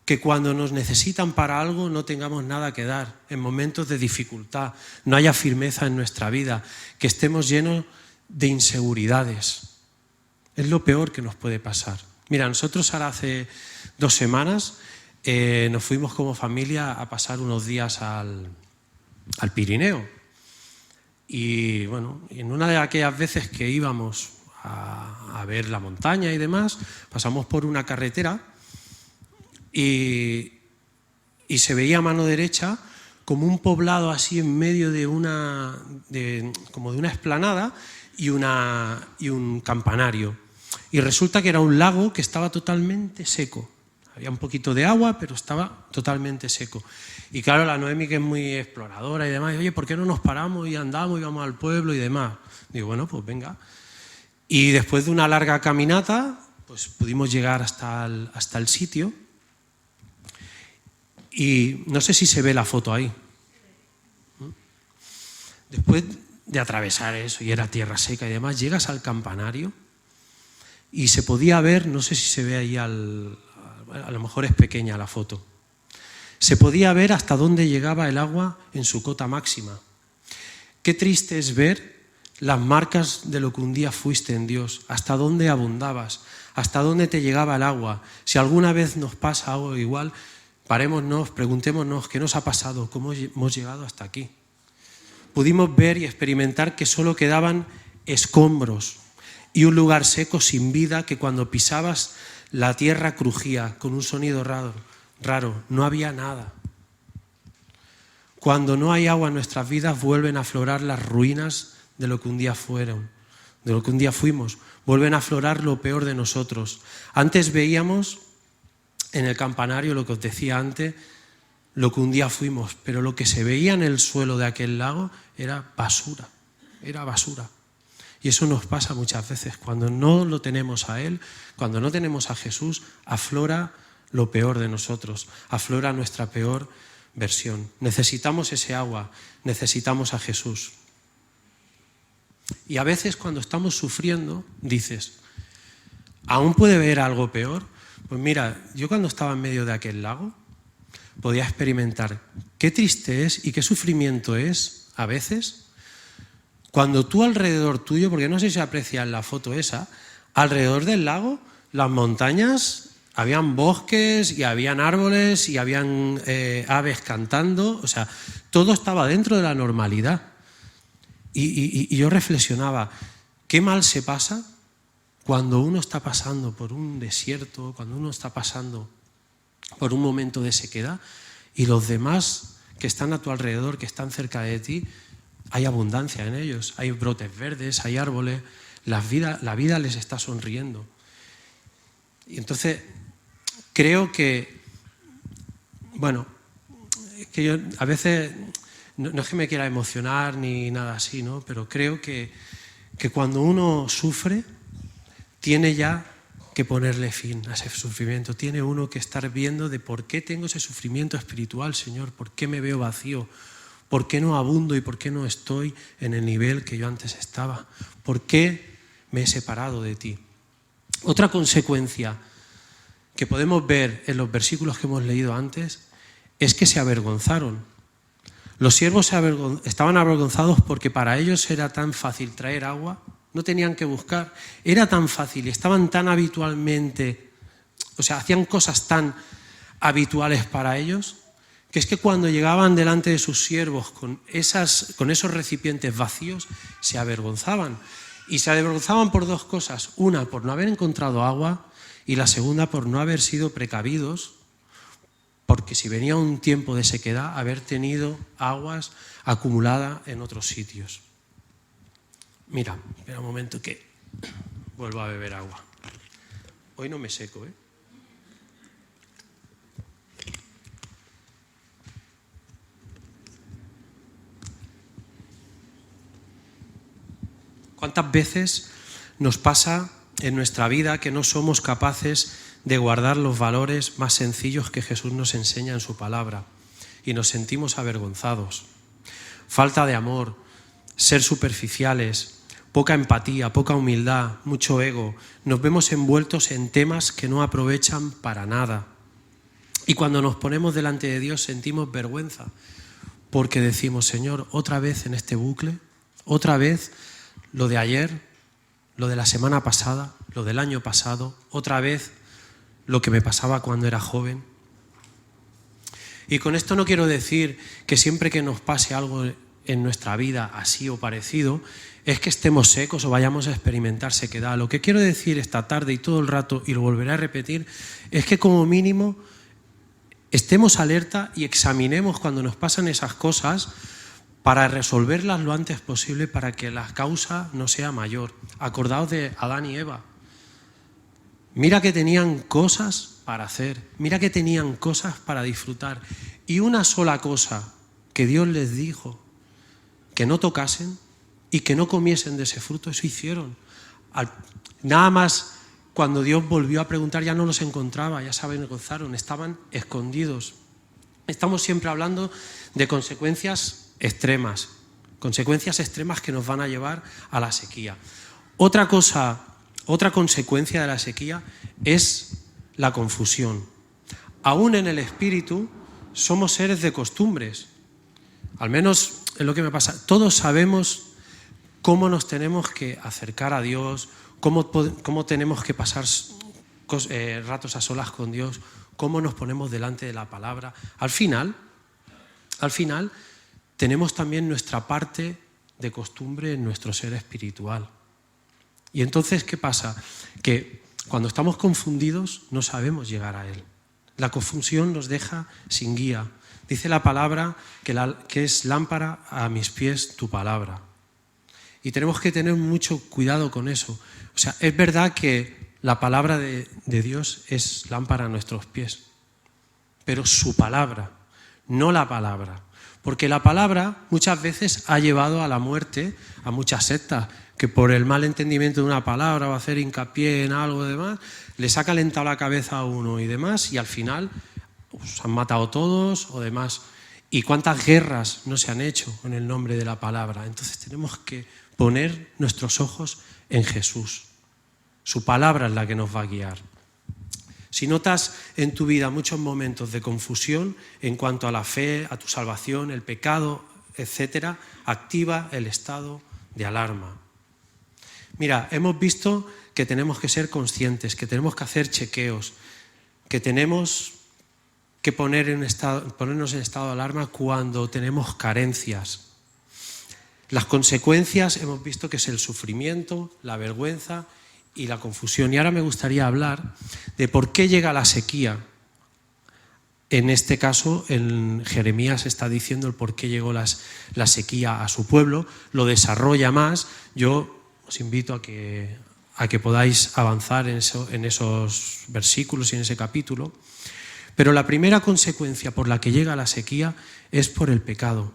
que cuando nos necesitan para algo no tengamos nada que dar, en momentos de dificultad, no haya firmeza en nuestra vida, que estemos llenos de inseguridades. Es lo peor que nos puede pasar. Mira, nosotros ahora hace 2 semanas nos fuimos como familia a pasar unos días al Pirineo. Y bueno, en una de aquellas veces que íbamos a ver la montaña y demás, pasamos por una carretera y se veía a mano derecha como un poblado así en medio de una explanada y un campanario. Y resulta que era un lago que estaba totalmente seco. Había un poquito de agua, pero estaba totalmente seco. Y claro, la Noemi, que es muy exploradora y demás, oye, ¿por qué no nos paramos y andamos y vamos al pueblo y demás? Digo, bueno, pues venga. Y después de una larga caminata, pues pudimos llegar hasta el sitio. Y no sé si se ve la foto ahí. Después de atravesar eso, y era tierra seca y demás, llegas al campanario y se podía ver, no sé si se ve ahí, a lo mejor es pequeña la foto, se podía ver hasta dónde llegaba el agua en su cota máxima. Qué triste es ver las marcas de lo que un día fuiste en Dios, hasta dónde abundabas, hasta dónde te llegaba el agua. Si alguna vez nos pasa algo igual, parémonos, preguntémonos qué nos ha pasado, cómo hemos llegado hasta aquí. Pudimos ver y experimentar que solo quedaban escombros y un lugar seco sin vida, que cuando pisabas la tierra crujía con un sonido raro. No había nada. Cuando no hay agua en nuestras vidas, vuelven a aflorar las ruinas de lo que un día fueron, de lo que un día fuimos. Vuelven a aflorar lo peor de nosotros. Antes veíamos en el campanario, lo que os decía antes, lo que un día fuimos, pero lo que se veía en el suelo de aquel lago era basura. Y eso nos pasa muchas veces. Cuando no lo tenemos a Él, cuando no tenemos a Jesús, aflora lo peor de nosotros, aflora nuestra peor versión. Necesitamos ese agua, necesitamos a Jesús. Y a veces cuando estamos sufriendo, dices, ¿aún puede haber algo peor? Pues mira, yo cuando estaba en medio de aquel lago, podía experimentar qué triste es y qué sufrimiento es, a veces, cuando tú alrededor tuyo, porque no sé si se aprecia en la foto esa, alrededor del lago, las montañas, habían bosques y habían árboles y habían aves cantando, o sea, todo estaba dentro de la normalidad. Y yo reflexionaba, qué mal se pasa cuando uno está pasando por un desierto, cuando uno está pasando por un momento de sequedad y los demás que están a tu alrededor, que están cerca de ti, hay abundancia en ellos, hay brotes verdes, hay árboles, la vida les está sonriendo. Y entonces creo que, bueno, que yo a veces, no es que me quiera emocionar ni nada así, ¿no? Pero creo que cuando uno sufre, tiene ya que ponerle fin a ese sufrimiento. Tiene uno que estar viendo de por qué tengo ese sufrimiento espiritual, Señor, por qué me veo vacío, por qué no abundo y por qué no estoy en el nivel que yo antes estaba, por qué me he separado de ti. Otra consecuencia que podemos ver en los versículos que hemos leído antes es que se avergonzaron. Los siervos estaban avergonzados porque para ellos era tan fácil traer agua, no tenían que buscar, era tan fácil y estaban tan habitualmente, o sea, hacían cosas tan habituales para ellos, que es que cuando llegaban delante de sus siervos con esos recipientes vacíos, se avergonzaban. Y se avergonzaban por dos cosas. Una, por no haber encontrado agua, y la segunda, por no haber sido precavidos, porque si venía un tiempo de sequedad, haber tenido aguas acumuladas en otros sitios. Mira, espera un momento que vuelvo a beber agua. Hoy no me seco, ¿eh? ¿Cuántas veces nos pasa en nuestra vida que no somos capaces de guardar los valores más sencillos que Jesús nos enseña en su palabra y nos sentimos avergonzados? Falta de amor, ser superficiales, poca empatía, poca humildad, mucho ego. Nos vemos envueltos en temas que no aprovechan para nada. Y cuando nos ponemos delante de Dios sentimos vergüenza porque decimos, Señor, otra vez en este bucle, otra vez lo de ayer, lo de la semana pasada, lo del año pasado, otra vez lo que me pasaba cuando era joven. Y con esto no quiero decir que siempre que nos pase algo en nuestra vida así o parecido, es que estemos secos o vayamos a experimentar sequedad. Lo que quiero decir esta tarde y todo el rato, y lo volveré a repetir, es que como mínimo estemos alerta y examinemos cuando nos pasan esas cosas para resolverlas lo antes posible para que la causa no sea mayor. Acordaos de Adán y Eva. Mira que tenían cosas para hacer, mira que tenían cosas para disfrutar. Y una sola cosa que Dios les dijo, que no tocasen y que no comiesen de ese fruto, eso hicieron. Nada más cuando Dios volvió a preguntar ya no los encontraba, ya se avergonzaron, estaban escondidos. Estamos siempre hablando de consecuencias extremas que nos van a llevar a la sequía. Otra consecuencia de la sequía es la confusión. Aún en el espíritu somos seres de costumbres. Al menos es lo que me pasa. Todos sabemos cómo nos tenemos que acercar a Dios, cómo tenemos que pasar ratos a solas con Dios, cómo nos ponemos delante de la palabra. Al final, tenemos también nuestra parte de costumbre en nuestro ser espiritual. Y entonces, ¿qué pasa? Que cuando estamos confundidos no sabemos llegar a Él. La confusión nos deja sin guía. Dice la palabra que es lámpara a mis pies tu palabra. Y tenemos que tener mucho cuidado con eso. O sea, es verdad que la palabra de Dios es lámpara a nuestros pies, pero su palabra, no la palabra. Porque la palabra muchas veces ha llevado a la muerte a muchas sectas que por el mal entendimiento de una palabra o hacer hincapié en algo demás, les ha calentado la cabeza a uno y demás, y al final se han matado todos o demás. ¿Y cuántas guerras no se han hecho en el nombre de la palabra? Entonces tenemos que poner nuestros ojos en Jesús. Su palabra es la que nos va a guiar. Si notas en tu vida muchos momentos de confusión en cuanto a la fe, a tu salvación, el pecado, etc., activa el estado de alarma. Mira, hemos visto que tenemos que ser conscientes, que tenemos que hacer chequeos, que tenemos que ponernos en estado de alarma cuando tenemos carencias. Las consecuencias hemos visto que es el sufrimiento, la vergüenza y la confusión. Y ahora me gustaría hablar de por qué llega la sequía. En este caso, en Jeremías está diciendo el por qué llegó la sequía a su pueblo. Lo desarrolla más. Yo os invito a que podáis avanzar en esos versículos y en ese capítulo. Pero la primera consecuencia por la que llega la sequía es por el pecado.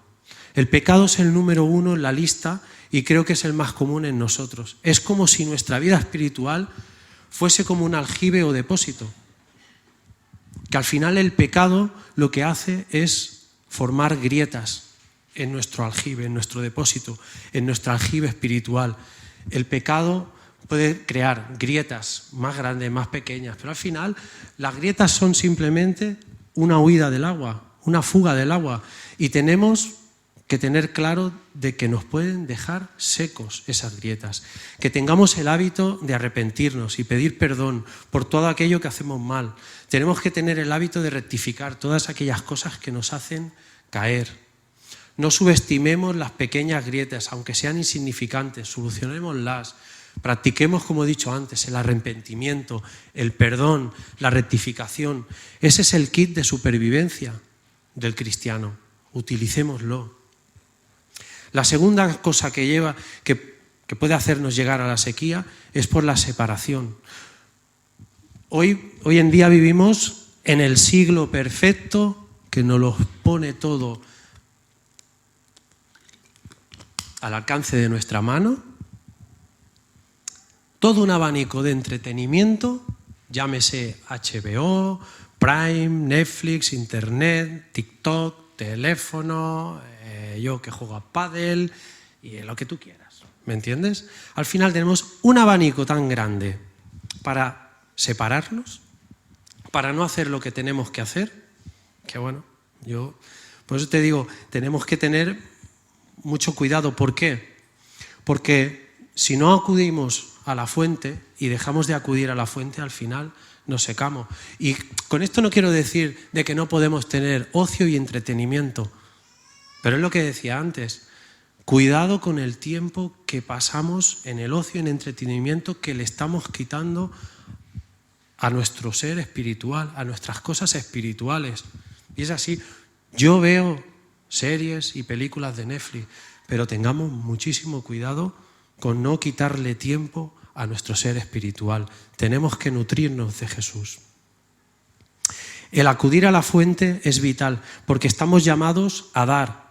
El pecado es el número 1 en la lista y creo que es el más común en nosotros. Es como si nuestra vida espiritual fuese como un aljibe o depósito. Que al final el pecado lo que hace es formar grietas en nuestro aljibe, en nuestro depósito, en nuestro aljibe espiritual. El pecado puede crear grietas más grandes, más pequeñas, pero al final las grietas son simplemente una huida del agua, una fuga del agua. Y tenemos que tener claro de que nos pueden dejar secos esas grietas. Que tengamos el hábito de arrepentirnos y pedir perdón por todo aquello que hacemos mal. Tenemos que tener el hábito de rectificar todas aquellas cosas que nos hacen caer. No subestimemos las pequeñas grietas, aunque sean insignificantes, solucionémoslas. Practiquemos, como he dicho antes, el arrepentimiento, el perdón, la rectificación. Ese es el kit de supervivencia del cristiano. Utilicémoslo. La segunda cosa que puede hacernos llegar a la sequía es por la separación. Hoy en día vivimos en el siglo perfecto que nos lo pone todo al alcance de nuestra mano. Todo un abanico de entretenimiento, llámese HBO, Prime, Netflix, Internet, TikTok, teléfono, yo que juego a pádel y lo que tú quieras, ¿me entiendes? Al final tenemos un abanico tan grande para separarnos, para no hacer lo que tenemos que hacer, que bueno, por eso te digo, tenemos que tener mucho cuidado. ¿Por qué? Porque si no acudimos a la fuente y dejamos de acudir a la fuente, al final nos secamos. Y con esto no quiero decir de que no podemos tener ocio y entretenimiento, pero es lo que decía antes. Cuidado con el tiempo que pasamos en el ocio y en entretenimiento que le estamos quitando a nuestro ser espiritual, a nuestras cosas espirituales. Y es así. Yo veo series y películas de Netflix, pero tengamos muchísimo cuidado con no quitarle tiempo a nuestro ser espiritual. Tenemos que nutrirnos de Jesús. El acudir a la fuente es vital porque estamos llamados a dar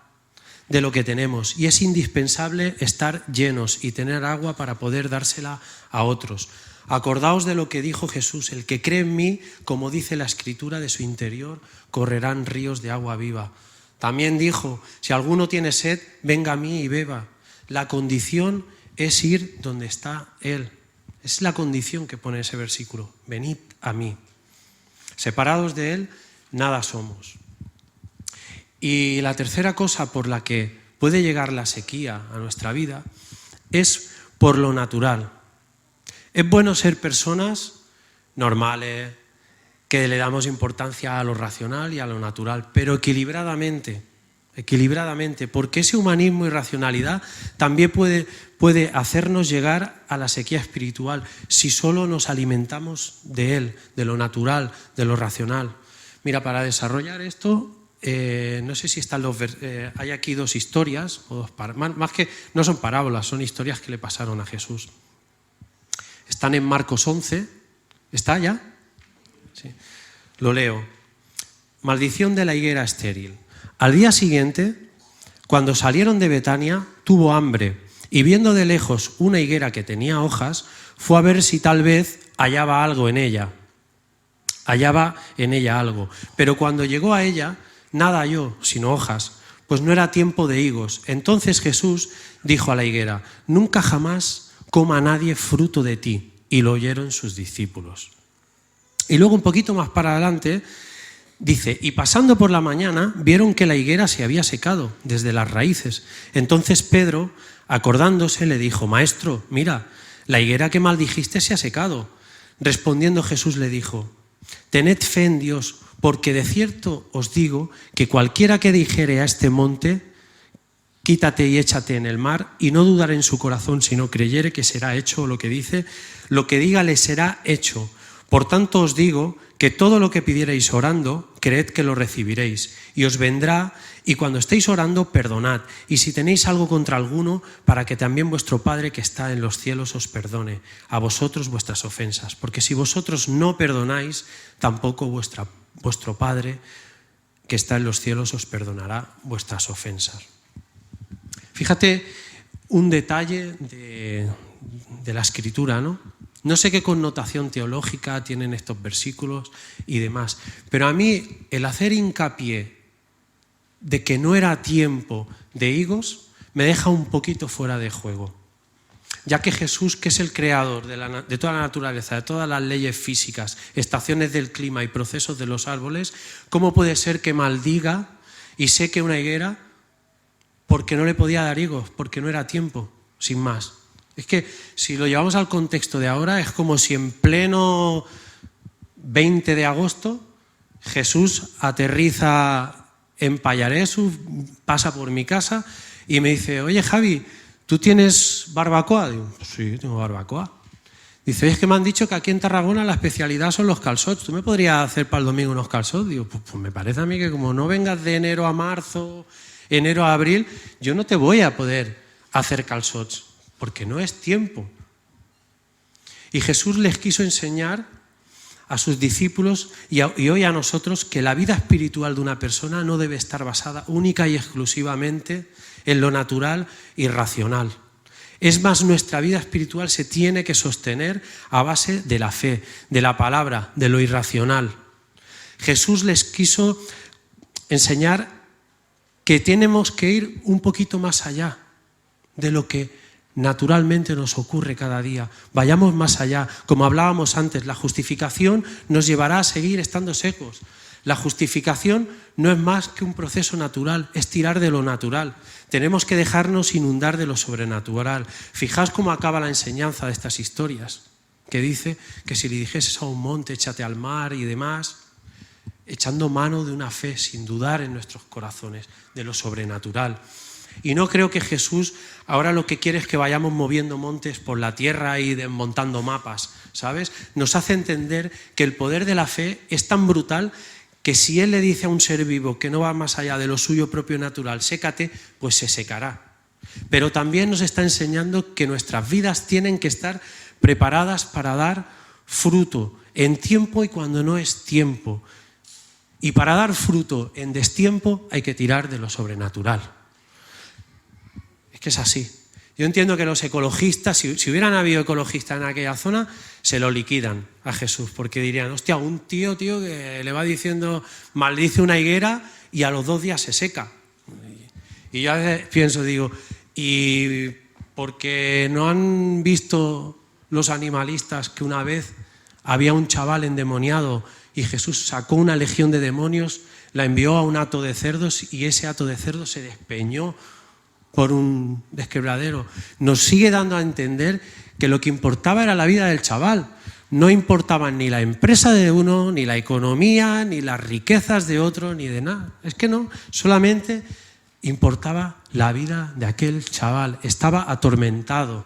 de lo que tenemos y es indispensable estar llenos y tener agua para poder dársela a otros. Acordaos de lo que dijo Jesús: el que cree en mí, como dice la Escritura, de su interior correrán ríos de agua viva. También dijo: si alguno tiene sed, venga a mí y beba. La condición es ir donde está Él. Es la condición que pone ese versículo: venid a mí. Separados de Él, nada somos. Y la tercera cosa por la que puede llegar la sequía a nuestra vida es por lo natural. Es bueno ser personas normales, que le damos importancia a lo racional y a lo natural, pero equilibradamente, porque ese humanismo y racionalidad también puede hacernos llegar a la sequía espiritual si solo nos alimentamos de él, de lo natural, de lo racional. Mira, para desarrollar esto, no sé si están hay aquí dos historias, más que no son parábolas, son historias que le pasaron a Jesús. Están en Marcos 11. ¿Está ya? Sí. Lo leo. Maldición de la higuera estéril. Al día siguiente, cuando salieron de Betania, tuvo hambre y viendo de lejos una higuera que tenía hojas, fue a ver si tal vez hallaba en ella algo. Pero cuando llegó a ella, nada halló, sino hojas, pues no era tiempo de higos. Entonces Jesús dijo a la higuera: nunca jamás coma nadie fruto de ti. Y lo oyeron sus discípulos. Y luego un poquito más para adelante dice: y pasando por la mañana vieron que la higuera se había secado desde las raíces. Entonces Pedro, acordándose, le dijo: Maestro, mira, la higuera que maldijiste se ha secado. Respondiendo Jesús le dijo: tened fe en Dios, porque de cierto os digo que cualquiera que dijere a este monte: quítate y échate en el mar, y no dudar en su corazón, sino creyere que será hecho lo que dice, lo que diga le será hecho. Por tanto os digo que todo lo que pidiereis orando, creed que lo recibiréis, y os vendrá, y cuando estéis orando, perdonad, y si tenéis algo contra alguno, para que también vuestro Padre que está en los cielos os perdone a vosotros vuestras ofensas, porque si vosotros no perdonáis, tampoco vuestro Padre que está en los cielos os perdonará vuestras ofensas. Fíjate un detalle de la Escritura, ¿no? No sé qué connotación teológica tienen estos versículos y demás, pero a mí el hacer hincapié de que no era tiempo de higos me deja un poquito fuera de juego. ya que Jesús, que es el creador de toda la naturaleza, de todas las leyes físicas, estaciones del clima y procesos de los árboles, ¿cómo puede ser que maldiga y seque una higuera porque no le podía dar higos, porque no era tiempo, sin más? Es que si lo llevamos al contexto de ahora, es como si en pleno 20 de agosto Jesús aterriza en Pallaresu, pasa por mi casa y me dice: oye, Javi, ¿tú tienes barbacoa? Digo, sí, tengo barbacoa. Dice: oye, es que me han dicho que aquí en Tarragona la especialidad son los calçots. ¿Tú me podrías hacer para el domingo unos calçots? Digo, pues me parece a mí que como no vengas de enero a marzo, enero a abril, yo no te voy a poder hacer calçots, porque no es tiempo. Y Jesús les quiso enseñar a sus discípulos y hoy a nosotros que la vida espiritual de una persona no debe estar basada única y exclusivamente en lo natural y racional. Es más, nuestra vida espiritual se tiene que sostener a base de la fe, de la palabra, de lo irracional. Jesús les quiso enseñar que tenemos que ir un poquito más allá de lo que naturalmente nos ocurre cada día. Vayamos más allá. Como hablábamos antes, la justificación nos llevará a seguir estando secos. La justificación no es más que un proceso natural, es tirar de lo natural. Tenemos que dejarnos inundar de lo sobrenatural. Fijaos cómo acaba la enseñanza de estas historias, que dice que si le dijeses a un monte, échate al mar y demás, echando mano de una fe sin dudar en nuestros corazones, de lo sobrenatural. Y no creo que Jesús ahora lo que quiere es que vayamos moviendo montes por la tierra y montando mapas, ¿sabes? Nos hace entender que el poder de la fe es tan brutal que si Él le dice a un ser vivo que no va más allá de lo suyo propio natural, sécate, pues se secará. Pero también nos está enseñando que nuestras vidas tienen que estar preparadas para dar fruto en tiempo y cuando no es tiempo. Y para dar fruto en destiempo hay que tirar de lo sobrenatural. Es que es así. Yo entiendo que los ecologistas, si hubieran habido ecologistas en aquella zona, se lo liquidan a Jesús, porque dirían: hostia, un tío que le va diciendo, maldice una higuera y a los 2 días se seca. Y yo a veces pienso, digo, ¿y porque no han visto los animalistas que una vez había un chaval endemoniado y Jesús sacó una legión de demonios, la envió a un hato de cerdos y ese hato de cerdos se despeñó por un desquebradero? Nos sigue dando a entender que lo que importaba era la vida del chaval. No importaban ni la empresa de uno, ni la economía, ni las riquezas de otro, ni de nada. Es que no, solamente importaba la vida de aquel chaval. Estaba atormentado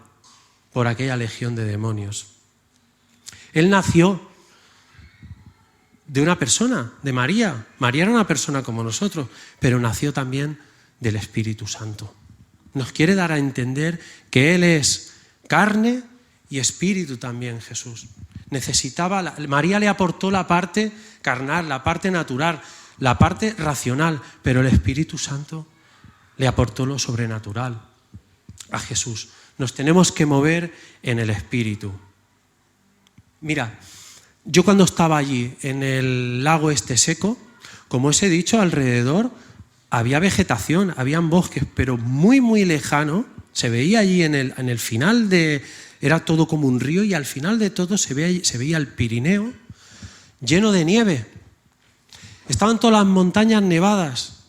por aquella legión de demonios. Él nació de una persona, de María. María era una persona como nosotros, pero nació también del Espíritu Santo. Nos quiere dar a entender que Él es carne y espíritu también, Jesús. María le aportó la parte carnal, la parte natural, la parte racional, pero el Espíritu Santo le aportó lo sobrenatural a Jesús. Nos tenemos que mover en el Espíritu. Mira, yo cuando estaba allí en el lago este seco, como os he dicho, alrededor había vegetación, habían bosques, pero muy, muy lejano. Se veía allí en el final era todo como un río y al final de todo se veía el Pirineo lleno de nieve. Estaban todas las montañas nevadas.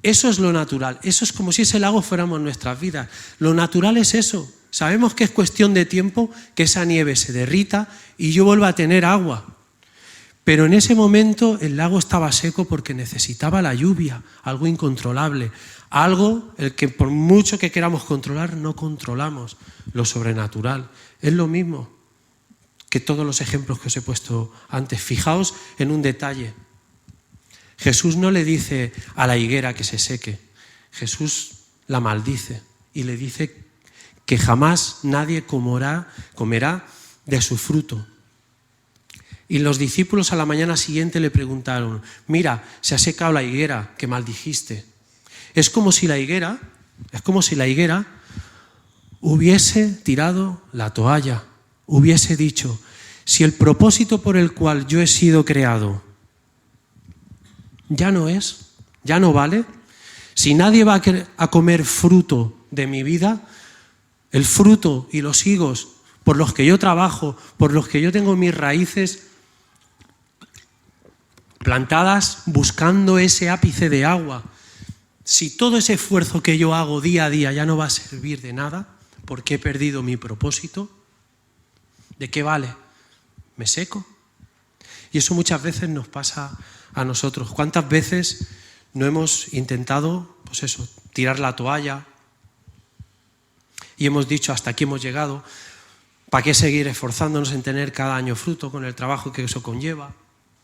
Eso es lo natural. Eso es como si ese lago fuéramos nuestras vidas. Lo natural es eso. Sabemos que es cuestión de tiempo que esa nieve se derrita y yo vuelva a tener agua. Pero en ese momento el lago estaba seco porque necesitaba la lluvia, algo incontrolable, algo el que por mucho que queramos controlar no controlamos, lo sobrenatural. Es lo mismo que todos los ejemplos que os he puesto antes. Fijaos en un detalle. Jesús no le dice a la higuera que se seque, Jesús la maldice y le dice que jamás nadie comerá de su fruto. Y los discípulos a la mañana siguiente le preguntaron: mira, se ha secado la higuera que maldijiste. Es como si la higuera hubiese tirado la toalla, hubiese dicho: si el propósito por el cual yo he sido creado ya no vale, si nadie va a comer fruto de mi vida, el fruto y los higos por los que yo trabajo, por los que yo tengo mis raíces plantadas buscando ese ápice de agua, si todo ese esfuerzo que yo hago día a día ya no va a servir de nada, porque he perdido mi propósito, ¿de qué vale? ¿Me seco? Y eso muchas veces nos pasa a nosotros. ¿Cuántas veces no hemos intentado, pues eso, tirar la toalla y hemos dicho hasta aquí hemos llegado? ¿Para qué seguir esforzándonos en tener cada año fruto con el trabajo que eso conlleva?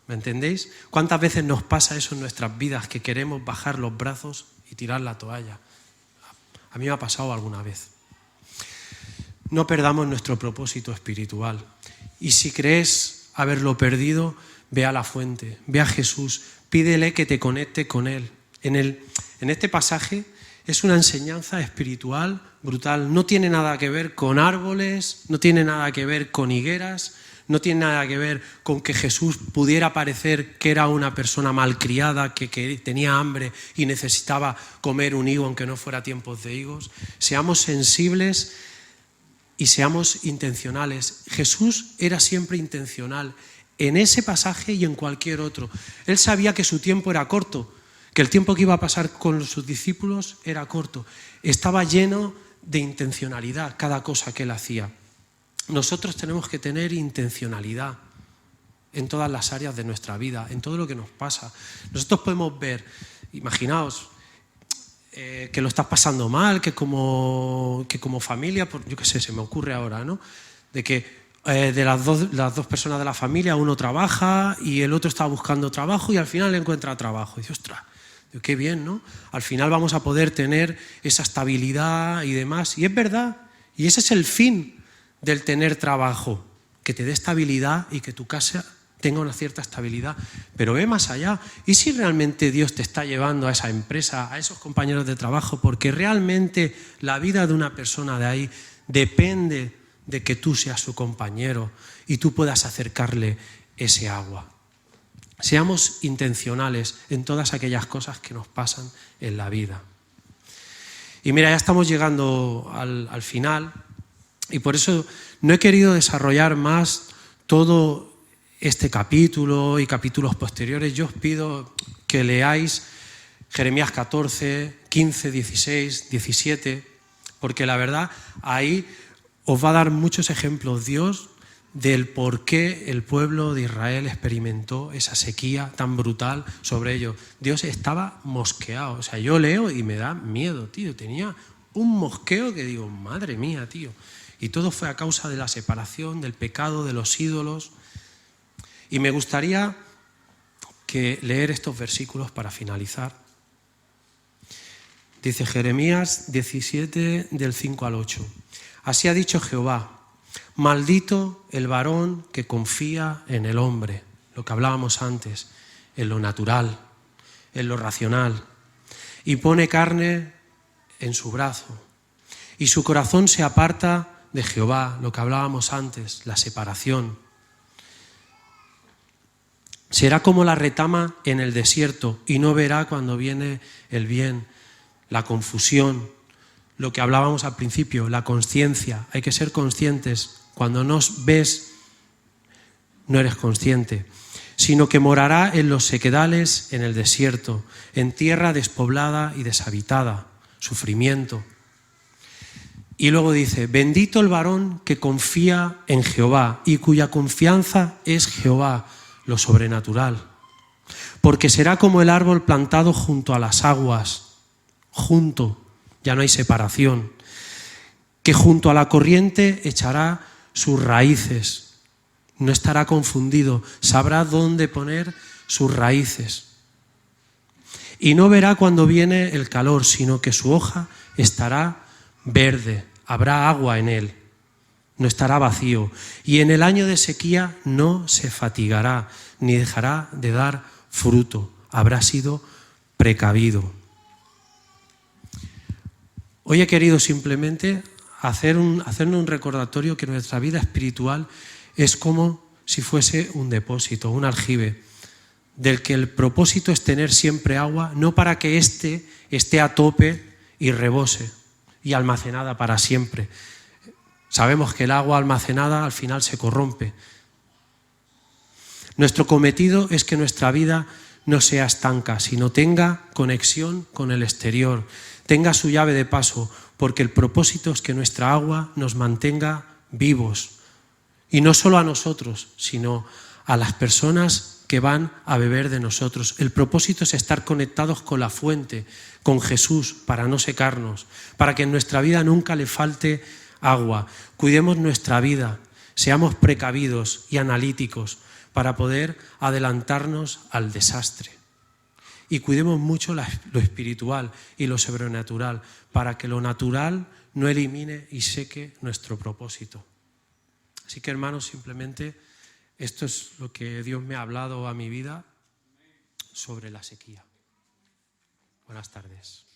¿Me entendéis? ¿Cuántas veces nos pasa eso en nuestras vidas, que queremos bajar los brazos y tirar la toalla? A mí me ha pasado alguna vez. No perdamos nuestro propósito espiritual. Y si crees haberlo perdido, ve a la fuente, ve a Jesús, pídele que te conecte con Él. En este pasaje es una enseñanza espiritual brutal. No tiene nada que ver con árboles, no tiene nada que ver con higueras, no tiene nada que ver con que Jesús pudiera parecer que era una persona malcriada, que tenía hambre y necesitaba comer un higo aunque no fuera tiempos de higos. Seamos sensibles y seamos intencionales. Jesús era siempre intencional en ese pasaje y en cualquier otro. Él sabía que su tiempo era corto, que el tiempo que iba a pasar con sus discípulos era corto. Estaba lleno de intencionalidad cada cosa que él hacía. Nosotros tenemos que tener intencionalidad en todas las áreas de nuestra vida, en todo lo que nos pasa. Nosotros podemos ver, imaginaos, que lo estás pasando mal, que como familia, yo qué sé, se me ocurre ahora, ¿no? De que de las dos personas de la familia, uno trabaja y el otro está buscando trabajo y al final encuentra trabajo. Y dice, ostras, qué bien, ¿no? Al final vamos a poder tener esa estabilidad y demás. Y es verdad, y ese es el fin del tener trabajo, que te dé estabilidad y que tu casa tenga una cierta estabilidad. Pero ve más allá. ¿Y si realmente Dios te está llevando a esa empresa, a esos compañeros de trabajo? Porque realmente la vida de una persona de ahí depende de que tú seas su compañero y tú puedas acercarle ese agua. Seamos intencionales en todas aquellas cosas que nos pasan en la vida. Y mira, ya estamos llegando al final y por eso no he querido desarrollar más todo este capítulo y capítulos posteriores. Yo os pido que leáis Jeremías 14, 15, 16, 17, porque la verdad ahí os va a dar muchos ejemplos Dios del por qué el pueblo de Israel experimentó esa sequía tan brutal sobre ellos. Dios estaba mosqueado. O sea, yo leo y me da miedo, tío. Tenía un mosqueo que digo, madre mía, tío. Y todo fue a causa de la separación, del pecado, de los ídolos. Y me gustaría leer estos versículos para finalizar. Dice Jeremías 17, del 5 al 8. Así ha dicho Jehová, maldito el varón que confía en el hombre, lo que hablábamos antes, en lo natural, en lo racional, y pone carne en su brazo, y su corazón se aparta de Jehová, lo que hablábamos antes, la separación. Será como la retama en el desierto, y no verá cuando viene el bien, la confusión, lo que hablábamos al principio, la consciencia. Hay que ser conscientes. Cuando no ves, no eres consciente. Sino que morará en los sequedales, en el desierto, en tierra despoblada y deshabitada. Sufrimiento. Y luego dice, bendito el varón que confía en Jehová y cuya confianza es Jehová, lo sobrenatural. Porque será como el árbol plantado junto a las aguas, ya no hay separación, que junto a la corriente echará sus raíces, no estará confundido, sabrá dónde poner sus raíces. Y no verá cuando viene el calor, sino que su hoja estará verde, habrá agua en él, no estará vacío. Y en el año de sequía no se fatigará, ni dejará de dar fruto, habrá sido precavido. Hoy he querido simplemente hacernos un recordatorio que nuestra vida espiritual es como si fuese un depósito, un aljibe, del que el propósito es tener siempre agua, no para que éste esté a tope y rebose y almacenada para siempre. Sabemos que el agua almacenada al final se corrompe. Nuestro cometido es que nuestra vida no sea estanca, sino tenga conexión con el exterior, tenga su llave de paso, porque el propósito es que nuestra agua nos mantenga vivos. Y no solo a nosotros, sino a las personas que van a beber de nosotros. El propósito es estar conectados con la fuente, con Jesús, para no secarnos, para que en nuestra vida nunca le falte agua. Cuidemos nuestra vida, seamos precavidos y analíticos para poder adelantarnos al desastre. Y cuidemos mucho lo espiritual y lo sobrenatural, para que lo natural no elimine y seque nuestro propósito. Así que, hermanos, simplemente esto es lo que Dios me ha hablado a mi vida sobre la sequía. Buenas tardes.